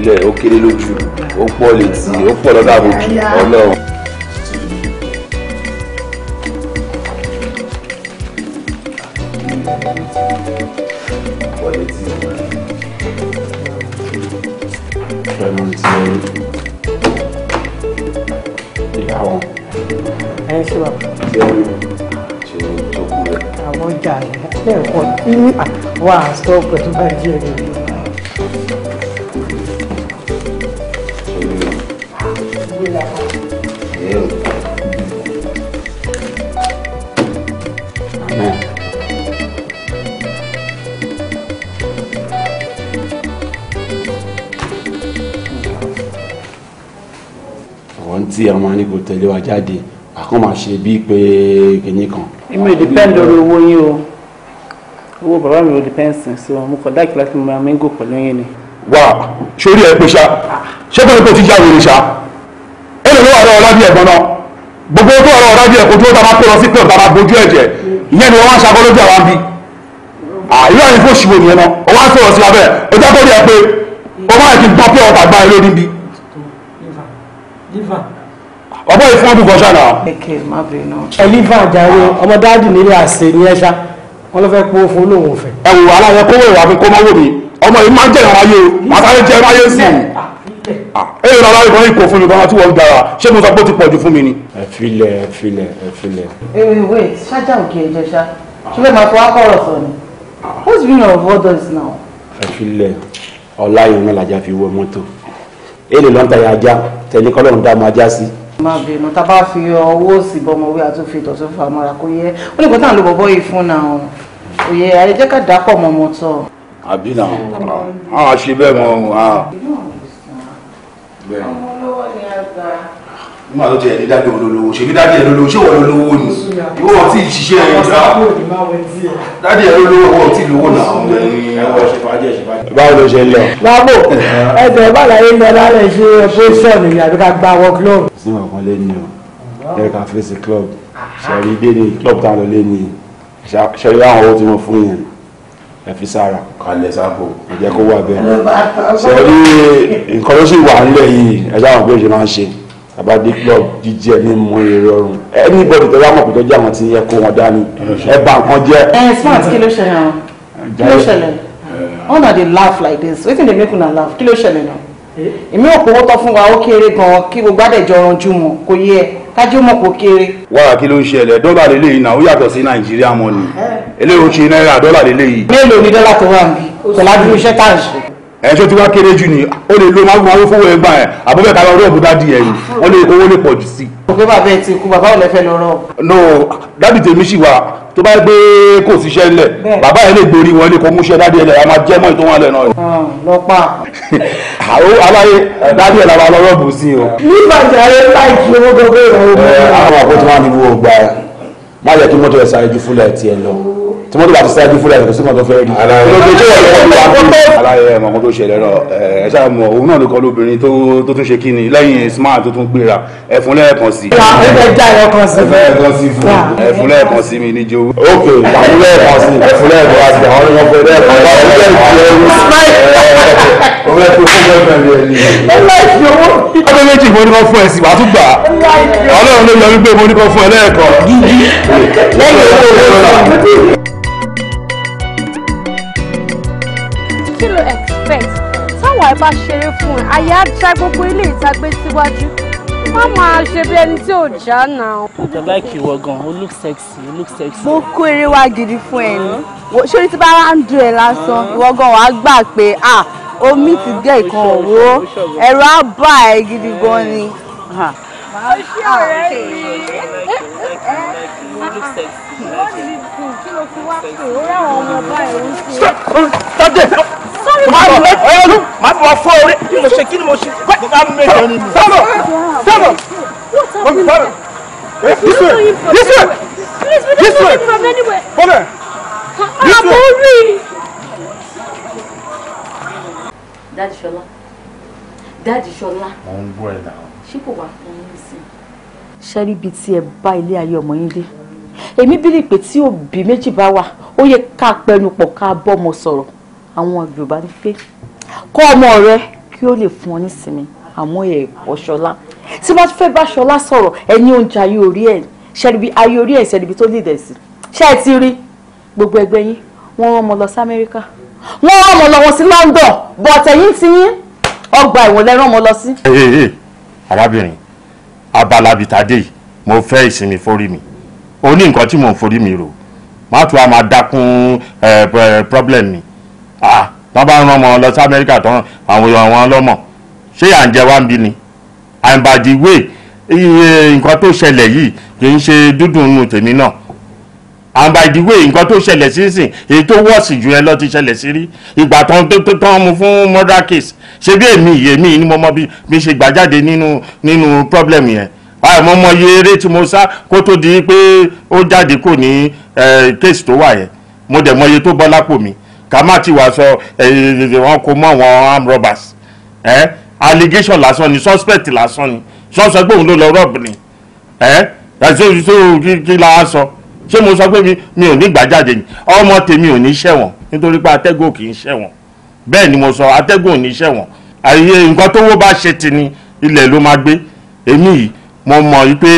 filẹ̀ ó kéré lójú ó pọ̀ létí ó pọ̀ lọ́dọ̀ àbòkí ọlọ́run. ẹ ṣe bàbá. àwọn ọjà lẹ́ẹ̀kan tí wà á sọ pẹ̀lú bá díẹ̀ rẹ̀. tí àwọn máa ní kò tẹ̀lé wa jáde àkọ́ máa ṣe bíi pé kìíní kan. èmi ò depend lórí owó yín o owó bàbá mi ò depend sí so mo kọ̀ dáìkì láti mọ àmẹ́ngò pẹ̀lú yín ni. wà sórí ẹ pé ṣá ṣé kò ní kò ti já wèrè ṣá ó lè lọ́wọ́ ọ̀rọ̀ ọ̀rọ̀ bí ẹ̀gbọ́n náà gbogbo tó ọ̀rọ̀ ọ̀rọ̀ bí ẹ̀kọ́ tó tá máa pè lọ sí pé ọ̀tá máa bójú ẹ̀jẹ̀ ìyẹn ni wọ́n wá ń ṣàkọ́ lójú àwọn bí ìlú àyìn fún òṣìwò nìyẹn náà ó wá ń sọ̀rọ̀ sí abẹ́ ó jẹ́ kó rí ẹ pé ó máa kí n gbọ́ pé ọ̀tá gbá ẹ lórí bí. ọ̀pọ̀ ìfún ọdún kan ṣáà náà. kẹ̀kẹ́ má bẹ̀rẹ̀ náà. ẹlífà àjàre ọmọ dáàdì nílé àṣẹ ní ẹ̀ṣá wọn ló fẹ́ pọ́ fún olóhùn ọ̀fẹ́. ẹ wò aláwọ̀ kówó ìwà fi kó máa wò mí ọmọ yìí máa ń jẹ́ ìrànwáyé o màá sáré jẹ́ ìrànwáyé sí i. èyí lọ́la ìbọn ìkó fún mi gan tí wọ́n ń gara ṣé mo sọ pé ó ti pọ̀jù fún mi ni. ẹ filẹ̀. wait ṣájà òkè ẹ̀jẹ̀ ṣá ṣé fẹ́ máa fi wá kọ̀rọ̀ sọ ni what's been of all this now. ẹ filẹ̀ ọ̀la yìí náà làjà fi wọ mọ́tò èlé lọ́ntà yà ajá tẹ̀lé kọ́lọ́run dá mọ́ ajá sí. má bínú tá a bá fi owó sí bọ́mọwé àtúnfi ìtọ̀tún fún amọ́ra kó yẹ ó lè kó táwọn ló bọ̀bọ́ yìí fún náà òye ayé jẹ́ ká dápọ̀ mọ́ mọ́tò. àbí náà àwọn àṣe bẹ́ẹ̀ mọ́ ohun bẹ́ẹ̀ ọmọ olówó ni a gbà. nígbà tó tiẹ̀ ní dájú olólówó ṣèbí dájú ẹ̀ lólówó ṣé wọ́n lólówó ni ìwọ wọn tí ì ṣiṣẹ́ ẹ̀ dá dájú ẹ̀ lólówó wọn tí ì lówó náà. báwo ló ṣe ń lọ. báwo ẹsẹ̀ bàlàyé lọ lálẹ́ ṣe operation ni àbí ká gba àwọn club. sí ọ̀kan lé ní o ẹ ká fèsì club ṣẹ̀rí dédé club táwọn lọ lé ní ṣẹ̀rí àwọn owó tí wọ́n fún yẹn ẹ fi sára kalẹ̀ sábò ẹ jẹ́ kó wà bẹ́ẹ̀ ṣẹ̀rí nǹkan ló sì wà nílẹ̀ yìí ẹ jáwọn pé ó ṣe máa ń ṣe àbádé club jíjẹ ní mọ èrè ọrùn anybody tó bá mọ̀ pé tó jẹ́ àwọn tí ẹ kó wọn dání ẹ bá nǹkan jẹ́. Smart kí ló ṣẹlẹ̀ náà kí ló ṣẹlẹ̀ una dey laugh like this wetin dey make una laugh kí ló ṣẹlẹ̀ náà èmi ò kówó tọ́ fún wa ó kéré gan-an kí gbogbo àdẹ̀jọ ọ̀ranjú mọ̀ kò yẹ kájú mọ̀ kò kéré. wàrà kí ló ń ṣẹlẹ̀ dọ́là lélẹ́yìí náà ó yàtọ̀ sí nàìjíríà mọ́ni eléyìí ó ṣe náírà dọ́là lélẹ́yìí. mélòó ni dọ́là tó wà níbí pẹ̀lú àdúró iṣẹ́ tá à ń ṣe. ẹ̀ṣọ́ tí wá kéré jù ní ó lè lo máa ń fowó ẹgbà ẹ̀ àbúbẹ̀ ká lọ rọ́ọ̀bù dádì ẹ̀ ni wọ́n lè owó lè pọ̀ jù sí. òkè bàbá ẹ ti kú bàbá ò lè fẹ́ lọ rọ. no dádì tèmi sì wà tó bá gbé kò síṣẹ́ ńlẹ̀ bàbá ẹ̀ lè gborí wọn lè kó múṣẹ́ dádì ẹ̀ lẹ̀ a máa jẹ́ mọ́ ìtò wọn lẹ̀ náà. lọ́pà. aláyé dádì ẹ̀ làwọn lọ rọ́ọ̀bù sí o. nígbà tí a yẹ láìkí owó gbogbo ìrọ̀rùn. àwọn àpótí máa ń ní owó gbà má jẹ́ kí mọ́tò ẹ̀ sáré ju fúlẹ̀ tiẹ̀ lọ tí wọ́n tó bá ti sáájú fúnra ẹ̀ kò sí kan tó fẹ́ rí. aláyẹ ẹ̀mọ̀ kan tó ṣẹlẹ̀ náà ẹ̀ ṣáà mọ̀ òun náà nìkan lóbìnrin tó tún ṣe kíni lẹ́yìn smart tó tún gbéra ẹ̀fún lẹ́ẹ̀kan sí. ẹ̀fún lẹ́ẹ̀kan sí mi ní jó. ok ẹ̀fún lẹ́ẹ̀kan sí ẹ̀fún lẹ́ẹ̀kan sí àwọn ọmọ ọmọ lẹ́ẹ̀kan ọdún méjì mo ní kọ́ fún ẹ sí wàá tún gbà ọlọ́run ló yọ wípé mo ní kọ́ fún ẹ lẹ́ẹ̀kan. kí ló expect táwọn ẹ bá ṣeré fún ẹ àyà já gbogbo ilé ìtagbé síwájú má máa ṣe bí ẹni tí ò já náà. I like you gan o look sexy o look sexy. mo kó eré wá gidi fún ẹ ní ṣé tí bá wá ń dùn ẹ lásán ìwọ gan wàá gbà pé omi ti gé ìkan òwò ẹ̀rọ á bà ẹ́ gidi gan ni. ṣé ọ̀rẹ́ mi wọ́n ti kù kí ló fi wá pé ó ráwọn ọmọ ọba ẹ̀rù ń ṣe. máa bọ̀ fọ́ orí kí mo ṣe kí ni mo ṣe kí bá mẹ́jọ nínú. sọ́nà This way! This way! Please, we don't know from anywhere. Come on! This way! Daddy Ṣọlá. Daddy Ṣọlá. Mo ń gbọ́ ẹ̀ náà. Ṣé kò wá fún yín sí? Ṣẹ́rí ibi tí ẹ bá ilé ayé ọmọ yín dé. Èmi bílí pé tí òbí méjì bá wà, ó yẹ ká pẹnu pọ̀ ká bọ́mọ sọ̀rọ̀. Àwọn Yorùbá ní pé kọ́ ọmọ rẹ kí kí ó lè fún ọ nísinmi àmọ́ ẹ̀ pọ̀ Ṣọlá tí bá fẹ́ bá Ṣọlá sọ̀rọ̀ ẹni oúnjẹ ayé orí ẹ̀ ṣẹ́ribi ayé orí ẹ̀ ṣẹ́ribi tó lè dẹ̀ sí ṣé ẹ ti rí gbogbo ẹgbẹ́ yín wọ́n rán ọmọ lọ sí Amẹ́ríkà wọ́n rán ọmọ lọ wọn sí London but ẹ̀yin ti yín ọgbà ẹ̀wọ̀n lẹ́rán ọmọ lọ sí. arábìnrin abalabitade yìí mo fẹ́ ìsinmi forí mi ó ní nǹkan tí mò ń forí mi rò má tún a máa dákún problem mi wọ́n bá rán ọmọ lọ sí Amẹ́ríkà tán àwọn ọlọ́mọ ṣé à ń jẹ wá ń bí ni and by the way nǹkan tó ṣẹlẹ̀ yìí kì í ṣe dúdùn nù tèmi náà and by the way nǹkan tó ṣẹlẹ̀ sísìn èyí tó wọ́ọ̀sì jù ẹ lọ ti ṣẹlẹ̀ sí rí ìgbà tán mú fún murder case ṣé bí èmi ni mo mọ bí mi ṣe gbà jáde nínú problem yẹn mo mọ iye eré tí mo sá kó tó di pé ó jáde kò ní case tó wà yẹn mo dẹ̀ mọ iye tó bọ́ lápò mi ká má ti wá sọ wọn kò mọ àwọn armed robbers allegation lásán ni suspect lásán ni sọ pé òun ló lọ rọ́ọ̀bù ni kí la wá sọ ṣé mo sọ pé mi ò ní gbà jáde ni ọmọ tèmi ò ní ṣẹ̀wọ̀n nítorí pé atẹ́gùn kì í ṣẹ̀wọ̀n bẹ́ẹ̀ ni mo sọ atẹ́gùn ò ní ṣẹ̀wọ̀n àyè nǹkan tó wó bá ṣe ti ni ilẹ̀ ló máa gbé èmi yìí mo mọ̀ yìí pé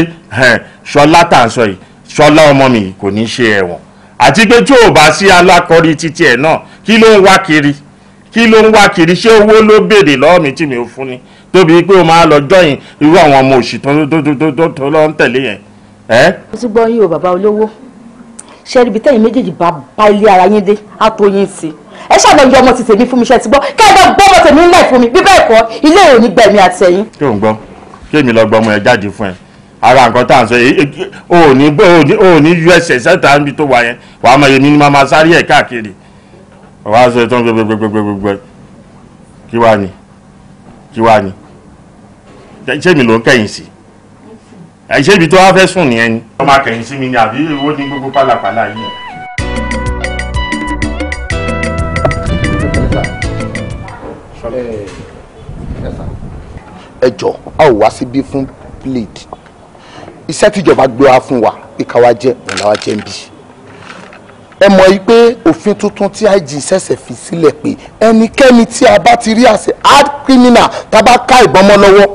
Ṣọlá tà ń sọ yìí Ṣọlá ọmọ mi kò ní ṣe ẹ̀wọ̀n àti pé tí ò bá sí alákọ̀ọ́rí títí ẹ̀ náà kí ló ń wá kiri ṣé owó ló béèrè lọ́wọ́ mi tí mi ò fún ni tóbi pé o máa lọ jọyìn irú àwọn ọmọ òṣì tó lọ ń tẹ̀lé yẹn. mo ti gbọ́ yín o bàbá olówó ṣe ibi tẹ́yìn méjèèjì bá ilé ara yín dé á tó yín sí ẹ ṣàlọ́ yọ ọmọ ti tèmi fún mi ṣe ti gbọ́ kẹ́ẹ̀dọ́ gbọ́ ọmọ tèmi ńlẹ̀ fún mi bí bẹ́ẹ̀ kọ́ ilé ò ní gbẹ̀mí àtẹ̀yìn. kí o ń gbọ́ kí èmi lọ gbọ́ ọmọ ẹ jáde fún ẹ ara nǹkan tá à ń sọ ò ní usa sẹ́ta níbi tó wà yẹn wàá mọ èmi ni màmá sáré ẹ̀ káàkiri wàá sọ ìtàn gbẹgbẹgbẹgbẹgbẹ kí wàá ní ṣé mi ló ń kẹ́yìn sí ṣé ibi tó wá fẹ́ sùn nìyẹn ni. wọ́n máa kẹ́yìn sí mi ni àbí owó ní gbogbo pálapàla yìí. ẹ jọ̀ọ́ a ò wá síbí fún plead iṣẹ́ tíjọba gbé wá fún wa pé ká wá jẹ́ òun làwa jẹ́ ń bí ẹ mọ̀ yìí pé òfin tuntun tí IG ṣẹ̀ṣẹ̀ fi sílẹ̀ pé ẹnikẹ́ni tí a bá ti rí àṣẹ hard criminal tá a bá ká ìbọn mọ́ lọ́wọ́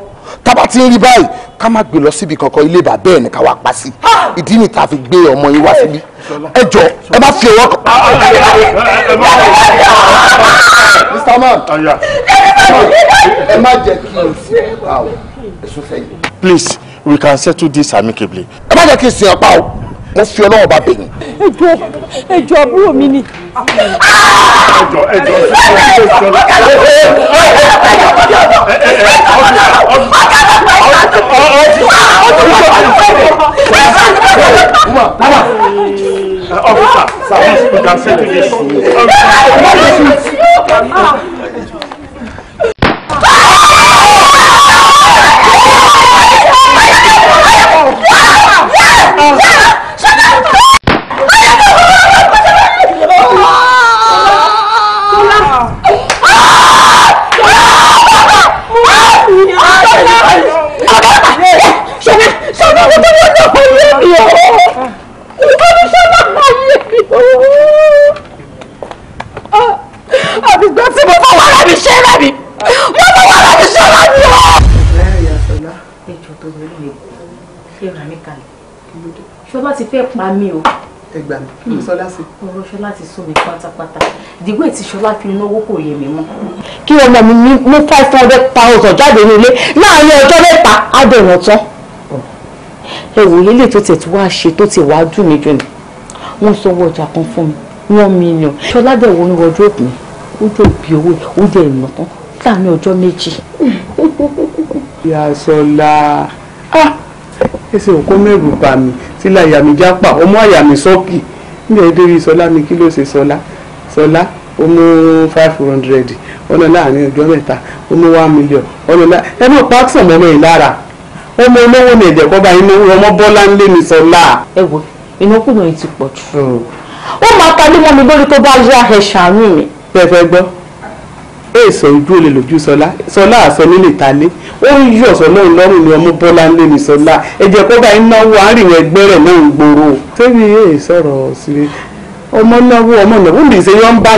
tá a bá ti ń rí báyìí ká má gbé lọ síbi kankan ilé bàbá ẹ̀ ní ká wá pa sí ìdí ni tá a fi gbé ọmọ yín wá síbí ẹ jọ̀ọ́ ẹ má fi ọwọ́ kan. Mr. Man ẹ má jẹ́ kí n sí ọ̀pá o ẹ̀sùn fẹ́yìn. Please, we can settle this amicably. ẹ má jẹ́ kí n sí ọ̀pá o mo fi ọlọ́wọ́ bá bẹ̀yìn. ẹjọ́ àbúrò mi ni. Officer, we can settle this. àbígbà tí mo fọwọ́ ara mi ṣe rẹ̀ mi mo fọwọ́ ara mi ṣe rẹ̀ mi o. láàrin àṣọlá ẹjọ́ tó wọlé mi fẹ́ rà mí kalẹ̀ ṣọlá ti fẹ́ pa mí o. ẹgbà mi kí ni Ṣọlá sí. ọ̀rọ̀ Ṣọlá ti sún mi pátápátá ìdìgbò tí Ṣọlá fi náwó kò yé mi mọ́. kí ọmọ mi mú 500,000 jáde nílé láàrin ọjọ́ mẹ́ta á bẹ̀rẹ̀ tán. ẹ wò ilé tó tẹ̀ tí wàá ṣe tó ti wàá dùn mí jù ní wọ́n sanwó ọjà kan fún mi 1 million. Ṣọlá dẹ̀ wo ní wardrobe mi ó jẹ́ òbí owó ó jẹ́ ìná tán láàrin ọjọ́ méjì. ìyá Ṣọlá ẹsẹ̀ òkú mẹ́rù bà mí sílẹ̀ àyà mi jápà ọmọ àyà mi sọ́ọ̀kì níbi ẹ̀dẹ́rì Ṣọlá mi kí ló ṣe Ṣọlá ó mú 500 ọ̀nà láàrin ọjọ́ mẹ́ta ó mú 1 million ọ̀nà ẹ náà pàṣẹ mọ́mọ́ yìí lára ọmọ olówó ní ẹ̀jẹ̀ kọ́ bá inú ọmọ Bọ́lá ń lé mi Ṣọlá. ẹ wo ìnákùnà yìí ti pọ̀ jù ó máa palẹ́ mọ́ mi lórí tó bá yá ẹ̀ ṣàánú mi. fẹ́fẹ́ gbọ́ èso ojú olè lójú Ṣọlá àṣọ nílé talé ó ń yọ̀ sọ́nà ìlọ́rùn ni ọmọ Bọ́lá ń lé mi Ṣọlá ẹ̀jẹ̀ kọ́ bá iná wọ àárín ẹgbẹ́ rẹ̀ náà ń gbòòrò. sẹ́mi èè sọ̀rọ̀ sí ọmọ náwó mi ṣe yọ ń bá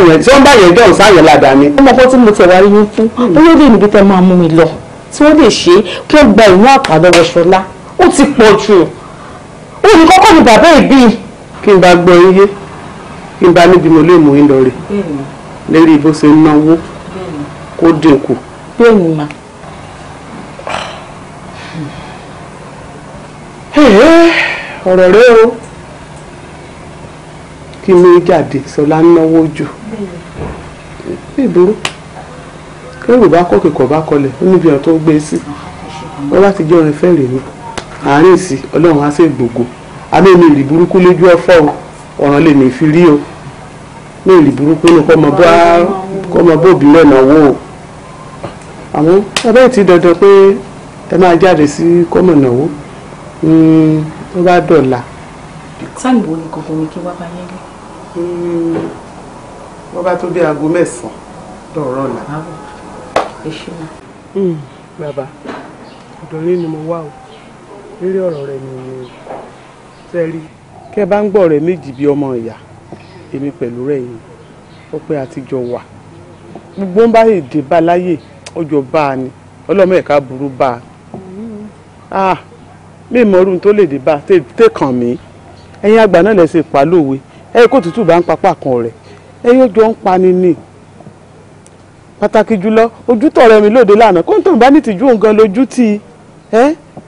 yẹn dọ̀hùn sáyẹn ládàá ni. ọmọ kan tí mo tẹ̀ wá rí yín fún bóyá lè níbi tẹ́ máa mú mi lọ tí wọ́n lè ṣe kí wọ́n gba ìwọ̀n àpàlọ́wọ́ Ṣọlá ó ti pọ̀ jù ó ní kọ́kọ́ ni bàbá ìbí. kí n bá gbọ́ iye kí n bá níbi mo lè mú yín lọ rè lérí bó ṣe ń náwó kó dínkù. bẹ́ẹ̀ ni mà. ọ̀rọ̀ rẹ o kí mi jáde Ṣọlá ń náwó jù bí ìburú kẹ́rù bá kọ́ kíkọ̀ bá kọlẹ̀ ó níbi ọ̀tún gbé sí wọ́n bá ti jẹ́ orin fẹ́rẹ̀ mi àárín sí ọlọ́run á sì gbogbo àmì mi ìrì burúkú lójú ọ̀fọ̀ o ọ̀ràn lè mi fi rí o ní ìrì burúkú ní kọ́ mọ bó òbí rẹ̀ náwó o àmọ́ ẹbẹ́ ti dandan pé ẹ máa jáde sí kọ́mọ̀ náwó tó bá dọ̀la. sáàmì wo ni kankan ni kí wá bá yẹn lé. wọ́n bá tó bí aago 9 lọ́rọ̀ ọ̀la. ẹ ṣe mọ. bàbá ọ̀dọ̀ yín ni mo wá o lórí ọ̀rọ̀ rẹ̀ ni o sẹ́rí kẹ́ ẹ bá ń gbọ́ ọ̀rẹ́ méjì bíi ọmọ ìyá èmi pẹ̀lú rẹ̀ yìí ó pé àtijọ́ wà gbogbo ń bá èdè bá láyè ọjọ́ bá a ni ọlọ́mọ ẹ̀ka burú bá a mí ìmọ̀rún tó lè dé bá tẹ̀kàn mí ẹ̀yin àgbà náà lẹ́sẹ̀ pa lówe ẹ̀yin kó tútù bá ń papá kan rẹ̀ ẹ̀yin ojú ń pani ni pàtàkì jùlọ ojútọ̀ rẹ̀ mi lóde lánàá kó ń tàn bá ní tìjú nǹkan lójú tí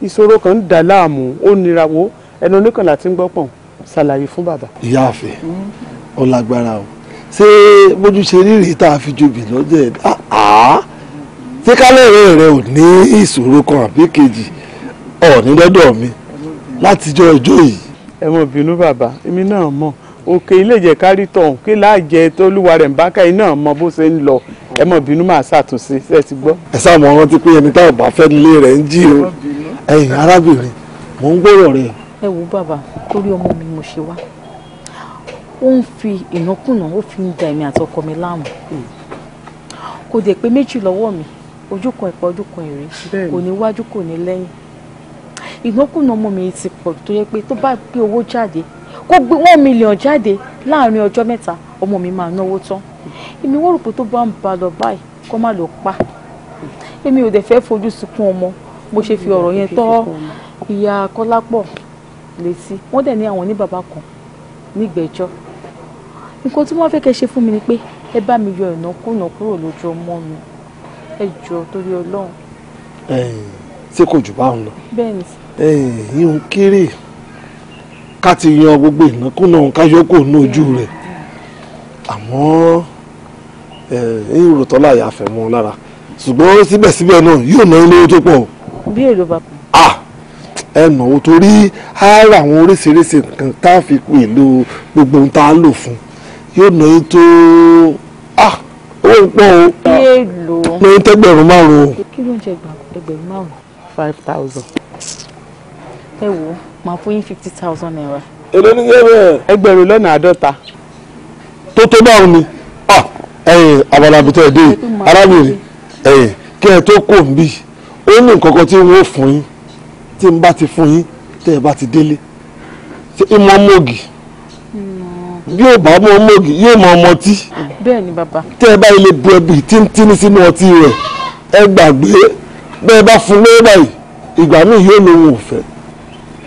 ìṣòro kan ń dà láàmú ó nira wo ẹnu oníkànlá tí ń gbọ́ pọ̀n ṣàlàyé fún bàbá. ìyá àfẹ́ ó lágbára o ṣé bójú ṣe rírì tá a fi jobi lọ́jọ́ ẹ̀ ṣé kálẹ̀rẹ́ rẹ ò ní ìṣòro kan àbí kejì ní lọ́dọ̀ mi látijọ́ ọjọ́ yìí. ẹ mọ̀ bínú bàbá èmi náà mọ̀ òkè ilé ìjẹ kárí tọ̀hún kí láàjẹ tólúwa rẹ̀ ń bá káyìí náà mọ bó ṣe ń lọ ẹ mọ̀ bínú máa ṣàtúnṣe ṣe ti gbọ́. ẹ sáà mọ rántí pé ẹni táwọn bá fẹ́ nílé rẹ̀ ń jí o ẹ̀yin arábìnrin mò ń gbọ́rọ̀ rẹ̀. ẹ wo bàbá torí ọmọ mi mo ṣe wá ó ń fi ìnákùná ó fi ń da èmi àti ọkọ mi láàmú kò dé pé méjì lọ́wọ́ mi ojú kan ẹ̀pọ̀ ojú kan èrè kò ní wájú kò ní lẹ́yìn ìnákùná ọmọ mi ti pọ̀ tó yẹ pé tó bá gbé owó jáde kó gbé 1 million jáde láàrin ọjọ́ mẹ́ta ọmọ mi máa náwó tán èmi wọ́n rò pé tó bá ń ba lọ báyìí kó má lọ pa èmi ò dẹ̀ fẹ́ fojú sunkún ọmọ mo ṣe fi ọ̀rọ̀ yẹn tọ́ ìyá Kọ́lápọ̀ létí wọ́n dẹ̀ ní àwọn ní bàbá kan nígbẹ̀jọ́ nǹkan tí wọ́n fẹ́ kẹ́ ṣe fún mi ni pé ẹ bá mi yọ ìnákùná kúrò lójú ọmọ mi ẹ jọ̀ọ́ torí Ọlọ́run. ṣé kò jù báwọn lọ. bẹ́ẹ̀ni. yín kéré ká ti yan gbogbo ìnákùná káyọkò ní ojú rẹ̀ àmọ́ ẹ̀yin rò tọ́lá ìyá fẹ́ mọ́ lára ṣùgbọ́n síbẹ̀síbẹ̀ náà yóò ná ilé tó pọ̀. bí èrò bàbá. ẹ náwó torí ara àwọn oríṣiríṣi nǹkan tá a fi pẹ̀lú gbogbo ohun tá a lò fún yóò ná yín tó owó ń pọ̀ o. èèlò. ní tẹ́gbẹ̀rún 5. kí ló ń jẹ ẹgbẹ̀rún 5. 5,000. ẹ wo màá fún yín 50,000 naira. èló ní gẹ́gẹ́. ẹgbẹ̀rún lọ́nà 50. tó báwo ni abalabitẹ dé arábìnrin kí ẹ tó kò ń bì ó ní nǹkan kan tí n ó fún yín tí n bá ti fún yín tẹ́ ẹ bá ti délé ṣé ìmọ̀ mọ́gì bí ó bá mọ́ mọ́gì yóò mọ ọmọ tí. bẹ́ẹ̀ ni bàbá. tẹ́ ẹ bá ilé bu ẹbí tíntínní sínú ọtí rẹ̀ ẹ gbàgbé bẹ́ẹ̀ bá fún lóyè báyìí ìgbà míì yóò lóun ò fẹ́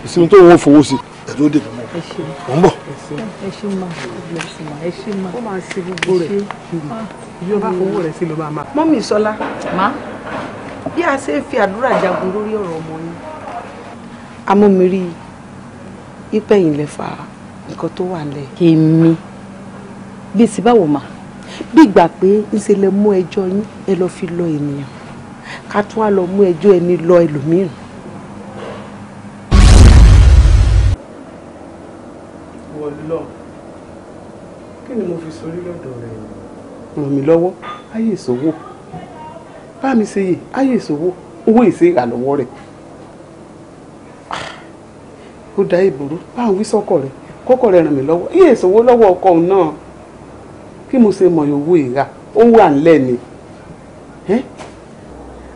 ìsinmi tó wọ́n fowó sí ẹ̀ tó dé mọ́ ń bọ̀. ẹ ṣe máa ẹ ṣe máa ó máa ṣe gbogbo rẹ̀ yóò bá fowó rẹ̀ sí ló bá máa. mọ́mì Sọlá bí a ṣe ń fi àdúrà jagun lórí ọ̀rọ̀ ọmọ yín amómirí ìpẹ̀yìn lẹ́fà nǹkan tó wà lẹ̀. èmi bíi ti báwo mà bí ìgbà pé ńṣe lè mú ẹjọ́ yín ẹ lọ fi lọ ènìyàn ká tún wá lọ mú ẹjọ́ ẹni lọ ẹlòmíràn. wọlọ kí ni mo fi sórí lọ́dọ̀ rẹ̀ ràn mí lọ́wọ́ ayé ìṣòwò bá mi ṣe yè ayé ìṣòwò owó ìṣe ìrànlọ́wọ́ rẹ̀ ó da ìbòrú báwọn wí sọ́kọ̀ rẹ̀ kọ́kọ́ rẹ̀ ràn mí lọ́wọ́ ayé ìṣòwò lọ́wọ́ ọkọ òun náà kí mo ṣe mọ̀ owó ìra ó wà ńlẹ̀ ni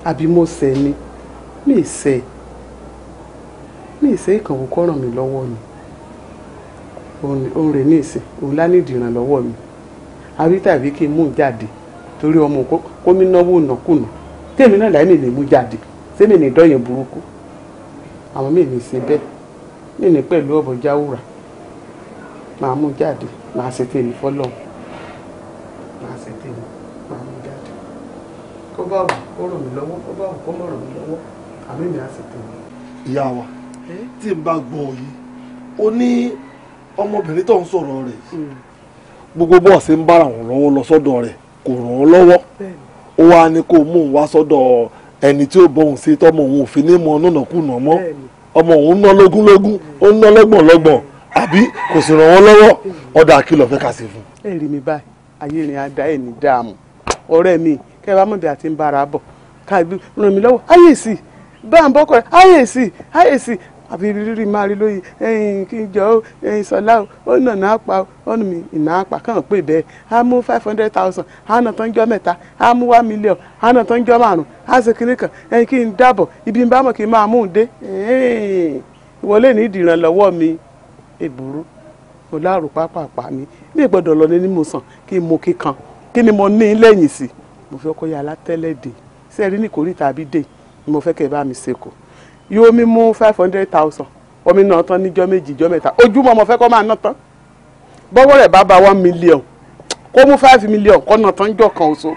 àbí mo ṣẹ̀ ni mi ì ṣe ìkànwó kọ́ ràn mí lọ́wọ́ ni òun rè ní ìsìn òun lá ní ìdìrànlọ́wọ́ mi àbí tàbí kí n mú un jáde torí ọmọ kó mi náwó nàkúnà tèmi náà láì mi lè mú jáde sẹ́mi ní dọ́yìn burúkú àwọn mi ní ṣe bẹ́ẹ̀ mi ní pẹ̀lú ọ̀bọ̀ jáwúrà máa mú jáde máa ṣe tèmi fọ́lọ́hún máa ṣe tèmi máa mú jáde kó bá wù kó ràn mí lọ́wọ́ kó bá wù kó má ràn mí lọ́wọ́ àmì mi á ṣe tèmi. ìyá wa tí n bá gbọ́ yìí ó ní ọmọbìnrin tó ń sọ̀rọ̀ rẹ̀ gbogbo bọ́ọ̀sì ń bára wọn lọ́wọ́ lọ sọ́dọ̀ rẹ̀ kò ràn án lọ́wọ́ ó wá ní kó mú un wá sọ́dọ̀ ẹni tí ó bọ́hùn sí tọ́mọ òun òfin ní mọ nùnàkùnà mọ́ ọmọ òun ná lógúnlógún ó ń ná lọ́gbọ̀nlọ́gbọ̀n àbí kò sì ràn wọ́n lọ́wọ́ ọ̀dà àkìlọ̀ fẹ́ kà sí fún. ẹ rí mi báyìí ayé rìn àdá ẹ̀ ní dààmú ọ̀rẹ́ mi kẹ́ ẹ bá mọ̀ bí a ti ń bára bọ̀ káàbí ràn mí lọ́wọ́ ayé sí bá ń bọ́kọ̀ ayé sí àbí rírí máa rí lóye kí n jọ sọlá ó nà náà pa ó nù mí ìná pa kàn pé bẹ́ẹ̀ á mú 500,000 á nà tán jọ mẹ́ta á mú 1 million á nà tán jọ márùn á ṣe kinní kan kí n dábọ̀ ibi ń bá mọ̀ kí n máa mú un dé ìwọlé ní ìdìrànlọ́wọ́ mi èbúrú mo láàrú pápápá mi bí ìgbọ́dọ̀ lọ ní mo sàn kí n mo kíkan kí ni mo ní lẹ́yìn sí mo fẹ́ kó yà látẹ́lẹ̀ dé sẹ́ẹ̀rí ní kórìíta àbí dé ni mo fẹ́ kẹ́ ẹ bá mi ṣe kò yóò mi mú 500,000 omi náà tán níjọ́ méjì jọ́ mẹ́ta ojúmọ́ mo fẹ́ kó máa ná tán bọ́wọ́ rẹ̀ bá ba 1 million kó mú 5 million kó ná tán jọ́ kan oṣù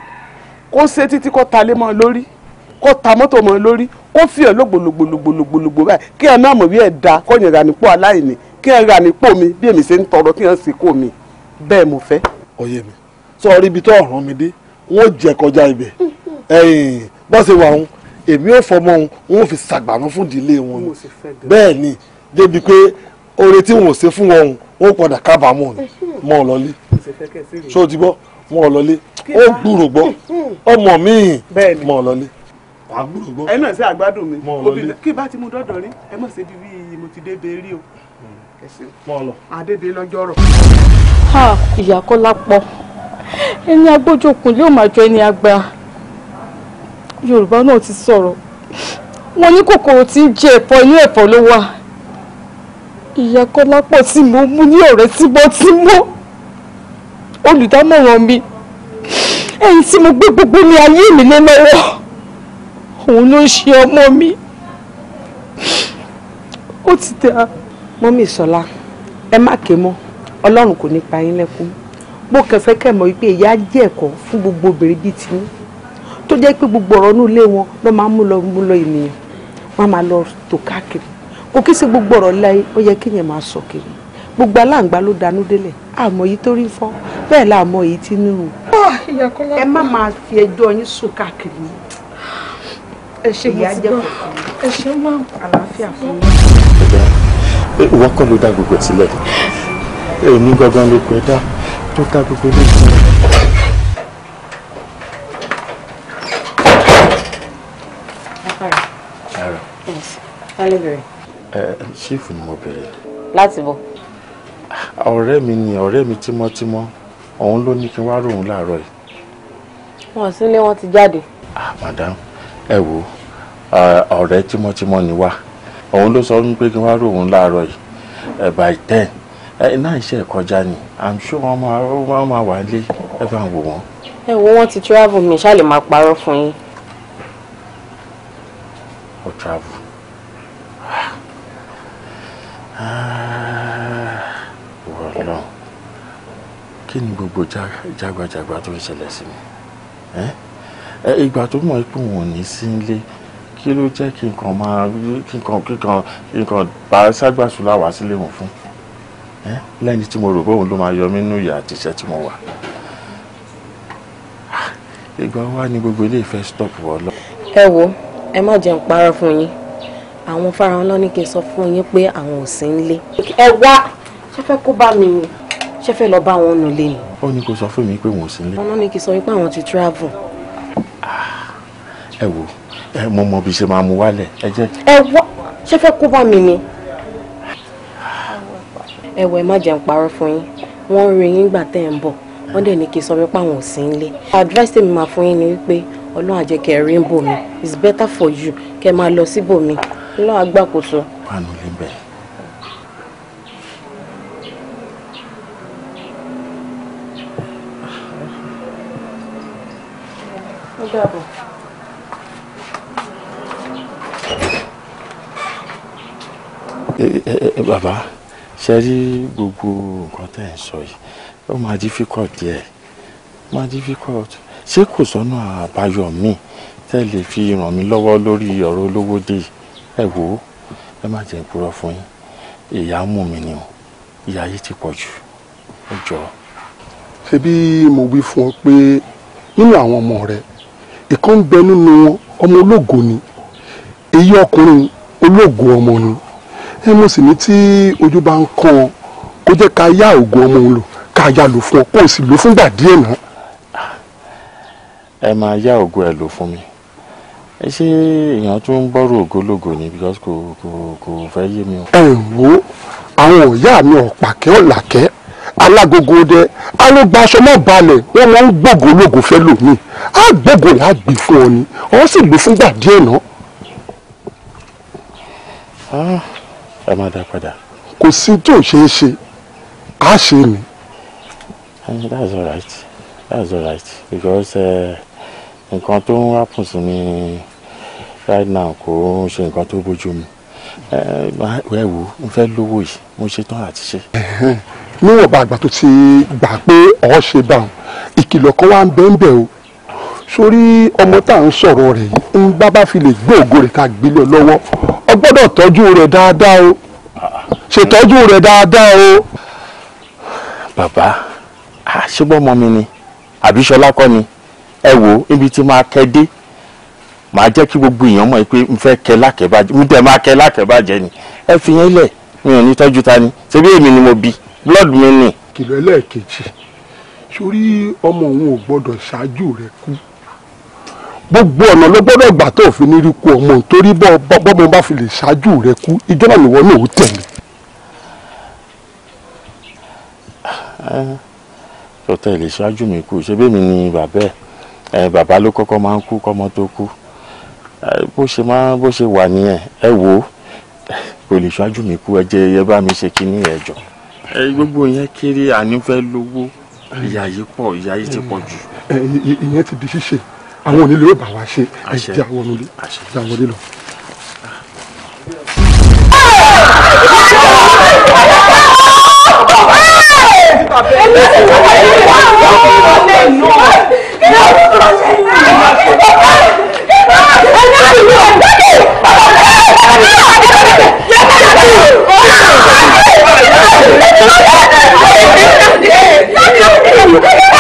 kó ṣe títí kó ta lé mọ́ lórí kó ta mọ́tò mọ́ lórí kó fi ẹ̀ lógbòlógbòlógbòlógbò báyìí kí ẹ náà mọ̀ bí ẹ̀ da kó yẹn ra nípò aláìní kí ẹ ra nípò mi bí èmi ṣe ń tọrọ kí ẹ sì kó mi bẹ́ẹ̀ mo fẹ́. ọyẹ mi sọ rí ibi tó ọ̀ràn mi dé wọ́n jẹ kọjá ibẹ̀ bọ́sẹ̀ wà ń èmi ò fọmọ wọn ò fi ṣàgbàná fún ìdílé wọn bẹ́ẹ̀ ni débi pé oore tí wọn ò ṣe fún wọn wọn ò padà kábàámọ̀ ni mọ́ ọ lọlé ṣó o ti gbọ́ mọ́ ọ lọlé ó gbúrò gbọ́ ọmọ mi mọ́ ọ lọlé wàá gbúrò gbọ́. ẹ náà ṣe àgbádùn mi obìnrin kí bá ti mú dọ́dọ̀ rí ẹ mọ̀ ṣe bíbí mo ti dé bẹ́ẹ̀ rí o mọ́ ọ lọ. àdédé lọ́jọ́ rọ̀. ìyá Kọ́lá pọ̀ ẹni agbójókun yóò máa jọ ẹni àgbà Yorùbá náà ti sọ̀rọ̀ wọn ní kòkòrò tí ń jẹ ẹ̀fọ́ inú ẹ̀fọ́ ló wà ìyá Kọ́lápọ̀ tí mo mú ní ọ̀rẹ́ tímọ́tímọ́ olùdámọ̀ràn mi ẹni tí mo gbé gbogbo ní ayé mi lé lọ́wọ́ òun ló ń ṣe ọmọ mi ó ti dá. mọ́mí Sọlá ẹ má ké mọ́ Ọlọ́run kò ní pa yín lẹ́kún bó kẹfẹ́ kẹmọ wípé ìyá jẹ́ ẹ̀kọ́ fún gbogbo obìnrin bíi tiyín tó jẹ́ pé gbogbo ọ̀rọ̀ inú ilé wọn ló máa ń mú lọ ènìyàn wọ́n máa lọ tò káàkiri kò kí sí gbogbo ọ̀rọ̀ láyé ó yẹ kéèyàn máa sọ kiri gbogbo aláǹgbá ló danú délẹ̀ àmọ́ èyí tó rí fọ́ bẹ́ẹ̀ láàmọ́ èyí tí nírun. ẹ má máa fi ẹjọ́ yín sùn káàkiri ẹ ṣe mo ti gbọ́ ẹ ṣe máa àlàáfíà fún mi. ìwọ kọ́ ló dá gbogbo sílẹ̀ èmi gangan ló pẹ́ dá tó dá gbogbo ilé sílẹ̀. ṣífù ni mo bẹ̀rẹ̀. láti bọ̀. ọ̀rẹ́ mi tímọ́tímọ́ òun ló ní kí n wá ròhun láàárọ̀ yìí. wọn sílé wọn ti jáde. madam ẹ wo ọ̀rẹ́ tímọ́tímọ́ ni wá òun ló sọ pé kí n wá ròhun láàárọ̀ yìí by 10 náà iṣẹ́ kọjá ni i'm sure wọ́n máa wà lé ẹ bá ń wò wọ́n. ẹ wo wọn ti travel mi ṣáà lè máa parọ́ fún yín. ó travel. Wọ́lọ́ kí ni gbogbo jágbajàgba tó ń ṣẹlẹ̀ sí mi ìgbà tó mọ̀ pé òun ò ní sí ilé kí ló jẹ́ kí n kàn bá ságbàsúlà wá sílé wọn fún lẹ́ni tí mo rò bóun ló máa yọ mí nínú ìyà àti iṣẹ́ tí mo wà ìgbà wa ni gbogbo ilé ìfẹ́ stop wọ́lọ́. ẹ wo ẹ má jẹun parọ́ fún yín àwọn fáráhàn lọ ní kí n sọ fún yín pé àwọn ò sí nílé. ẹ wá ṣe fẹ́ kó bá mi ni ṣe fẹ́ lọ bá wọn nù lé ni. ó ní kó sọ fún mi pé wọn ò sí nílé. wọn náà ní kí n sọ pé àwọn ti travel. ẹ wo mo mọ bí ṣe máa mú wálẹ̀ ẹ jẹ́. ẹ wá ṣe fẹ́ kó bá mi ni. ẹ wọ ẹ má jẹun parọ́ fún yín wọ́n ń rí yín gbà tẹ́ ẹ̀ ń bọ̀ wọ́n dẹ̀ ní kí n sọ pé àwọn ò sí nílé. advice tèmi máa fún yín ni wípé Ọlọ́run á jẹ́ kẹ́ ẹ rí ń bò mí it's better for you kẹ́ ẹ máa lọ síbò mí Ọlọ́run á gbàkóso. wà á nulẹ̀ bẹ́ẹ̀ káàbọ̀. Bàbá ṣe rí gbogbo nǹkan tẹ́ ẹ̀ ń sọ yìí ó máa difficult díẹ̀ máa difficult ṣé kò sọ́nà àbáyọ mi tẹ́ lè fi ràn mí lọ́wọ́ lórí ọ̀rọ̀ olówó dé ẹ wò ó ẹ má jẹ́ ìpurọ́ fún yín ìyá mú mi ni o ìyá yìí ti pọ̀ jù ó jọ. ṣé bí mo wí fún ọ pé nínú àwọn ọmọ rẹ ìkan ń bẹ nínú wọn ọmọ ológo ni èyí ọkùnrin ológo ọmọ ni ẹ mo sì ní tí ojú bá ń kàn ọ kó jẹ́ ká yá ògo ọmọ òun lò ká yá lò fún ọ kó o sì lò fúngbà díẹ̀ náà. ẹ máa yá ògo ẹ lò fún mi ẹ ṣe èèyàn tó ń gbọ́rọ̀ ògólógò ni because kò fẹ́ yé mi o. ẹ wo àwọn ọ̀yá mi ọ̀pàkẹ́ ọ̀làkẹ́ alágogo dẹ alógba aṣọ mọ́ balẹ̀ wọ́n máa ń gbógo ológo fẹ́ lò mí á gbógo rẹ̀ á gbé fún ọ ni ọ sì gbé fúngbà díẹ̀ náà. ẹ má dá padà. kò sí tó ṣeé ṣe á ṣe ni. That's all right that's all right because nǹkan tó ń happen sí mi right now kò ń ṣe nǹkan tó bójú mu ẹ wò ń fẹ́ lówó yìí mo ṣe tán àti ṣe. níwọ̀n bá àgbà tó ti gbà pé ọ̀ ṣe báwọn ìkìlọ̀ kan wá ń bẹ́ ń bẹ̀ o sórí ọmọ tá à ń sọ̀rọ̀ rẹ̀ yìí ń bá bá fi lè gbé ògo rẹ̀ ká gbélé ọ lọ́wọ́ ọ gbọ́dọ̀ tọ́jú rẹ̀ dáadáa o ṣètọ́jú rẹ̀ dáadáa o. bàbá ṣé bọ́ ọmọ mi ni àbí Ṣọlá kọ́ ni ẹ wò ibi tí máa kẹ́ dé màá jẹ́ kí gbogbo èèyàn mọ̀ pé n fẹ́ kẹ́ lákẹ́bàjẹ́ n tẹ̀ máa kẹ́ lákẹ́bàjẹ́ ni ẹ fi yẹn lẹ̀ mi ò ní tọ́jú ta ni ṣebí èmi ni mo bí blood mi ni. kìlọ̀ ẹlẹ́ẹ̀kejì sórí ọmọ òun ò gbọ́dọ̀ ṣáájú rẹ̀ kú gbogbo ọ̀nà ló gbọ́dọ̀ gbà tó fi ní rí kú ọmọ nítorí bọ́mọ bá fi lè ṣáájú rẹ̀ kú ìjọ náà nìwọ náà ó tẹ̀lé. tó tẹ̀lé ṣáájú mi kú ṣebí èmi ni bàbá ẹ̀ bàbá ló kọ́kọ́ máa ń kú kọ́mọ tó kú bó ṣe wà nìyẹn ẹ wò ó kò lè ṣáájú mi kú ẹ jẹ́ ẹ bá mi ṣe kíní ẹ jọ. gbogbo yẹn kéré ànífẹ́ lówó ìyà yìí ti pọ̀ jù. ìyẹn ti di ṣíṣe àwọn onílé ó bá wa ṣe ẹ jẹ́ àwọn onílé jẹ́ àwọn onílé lọ. Thank you.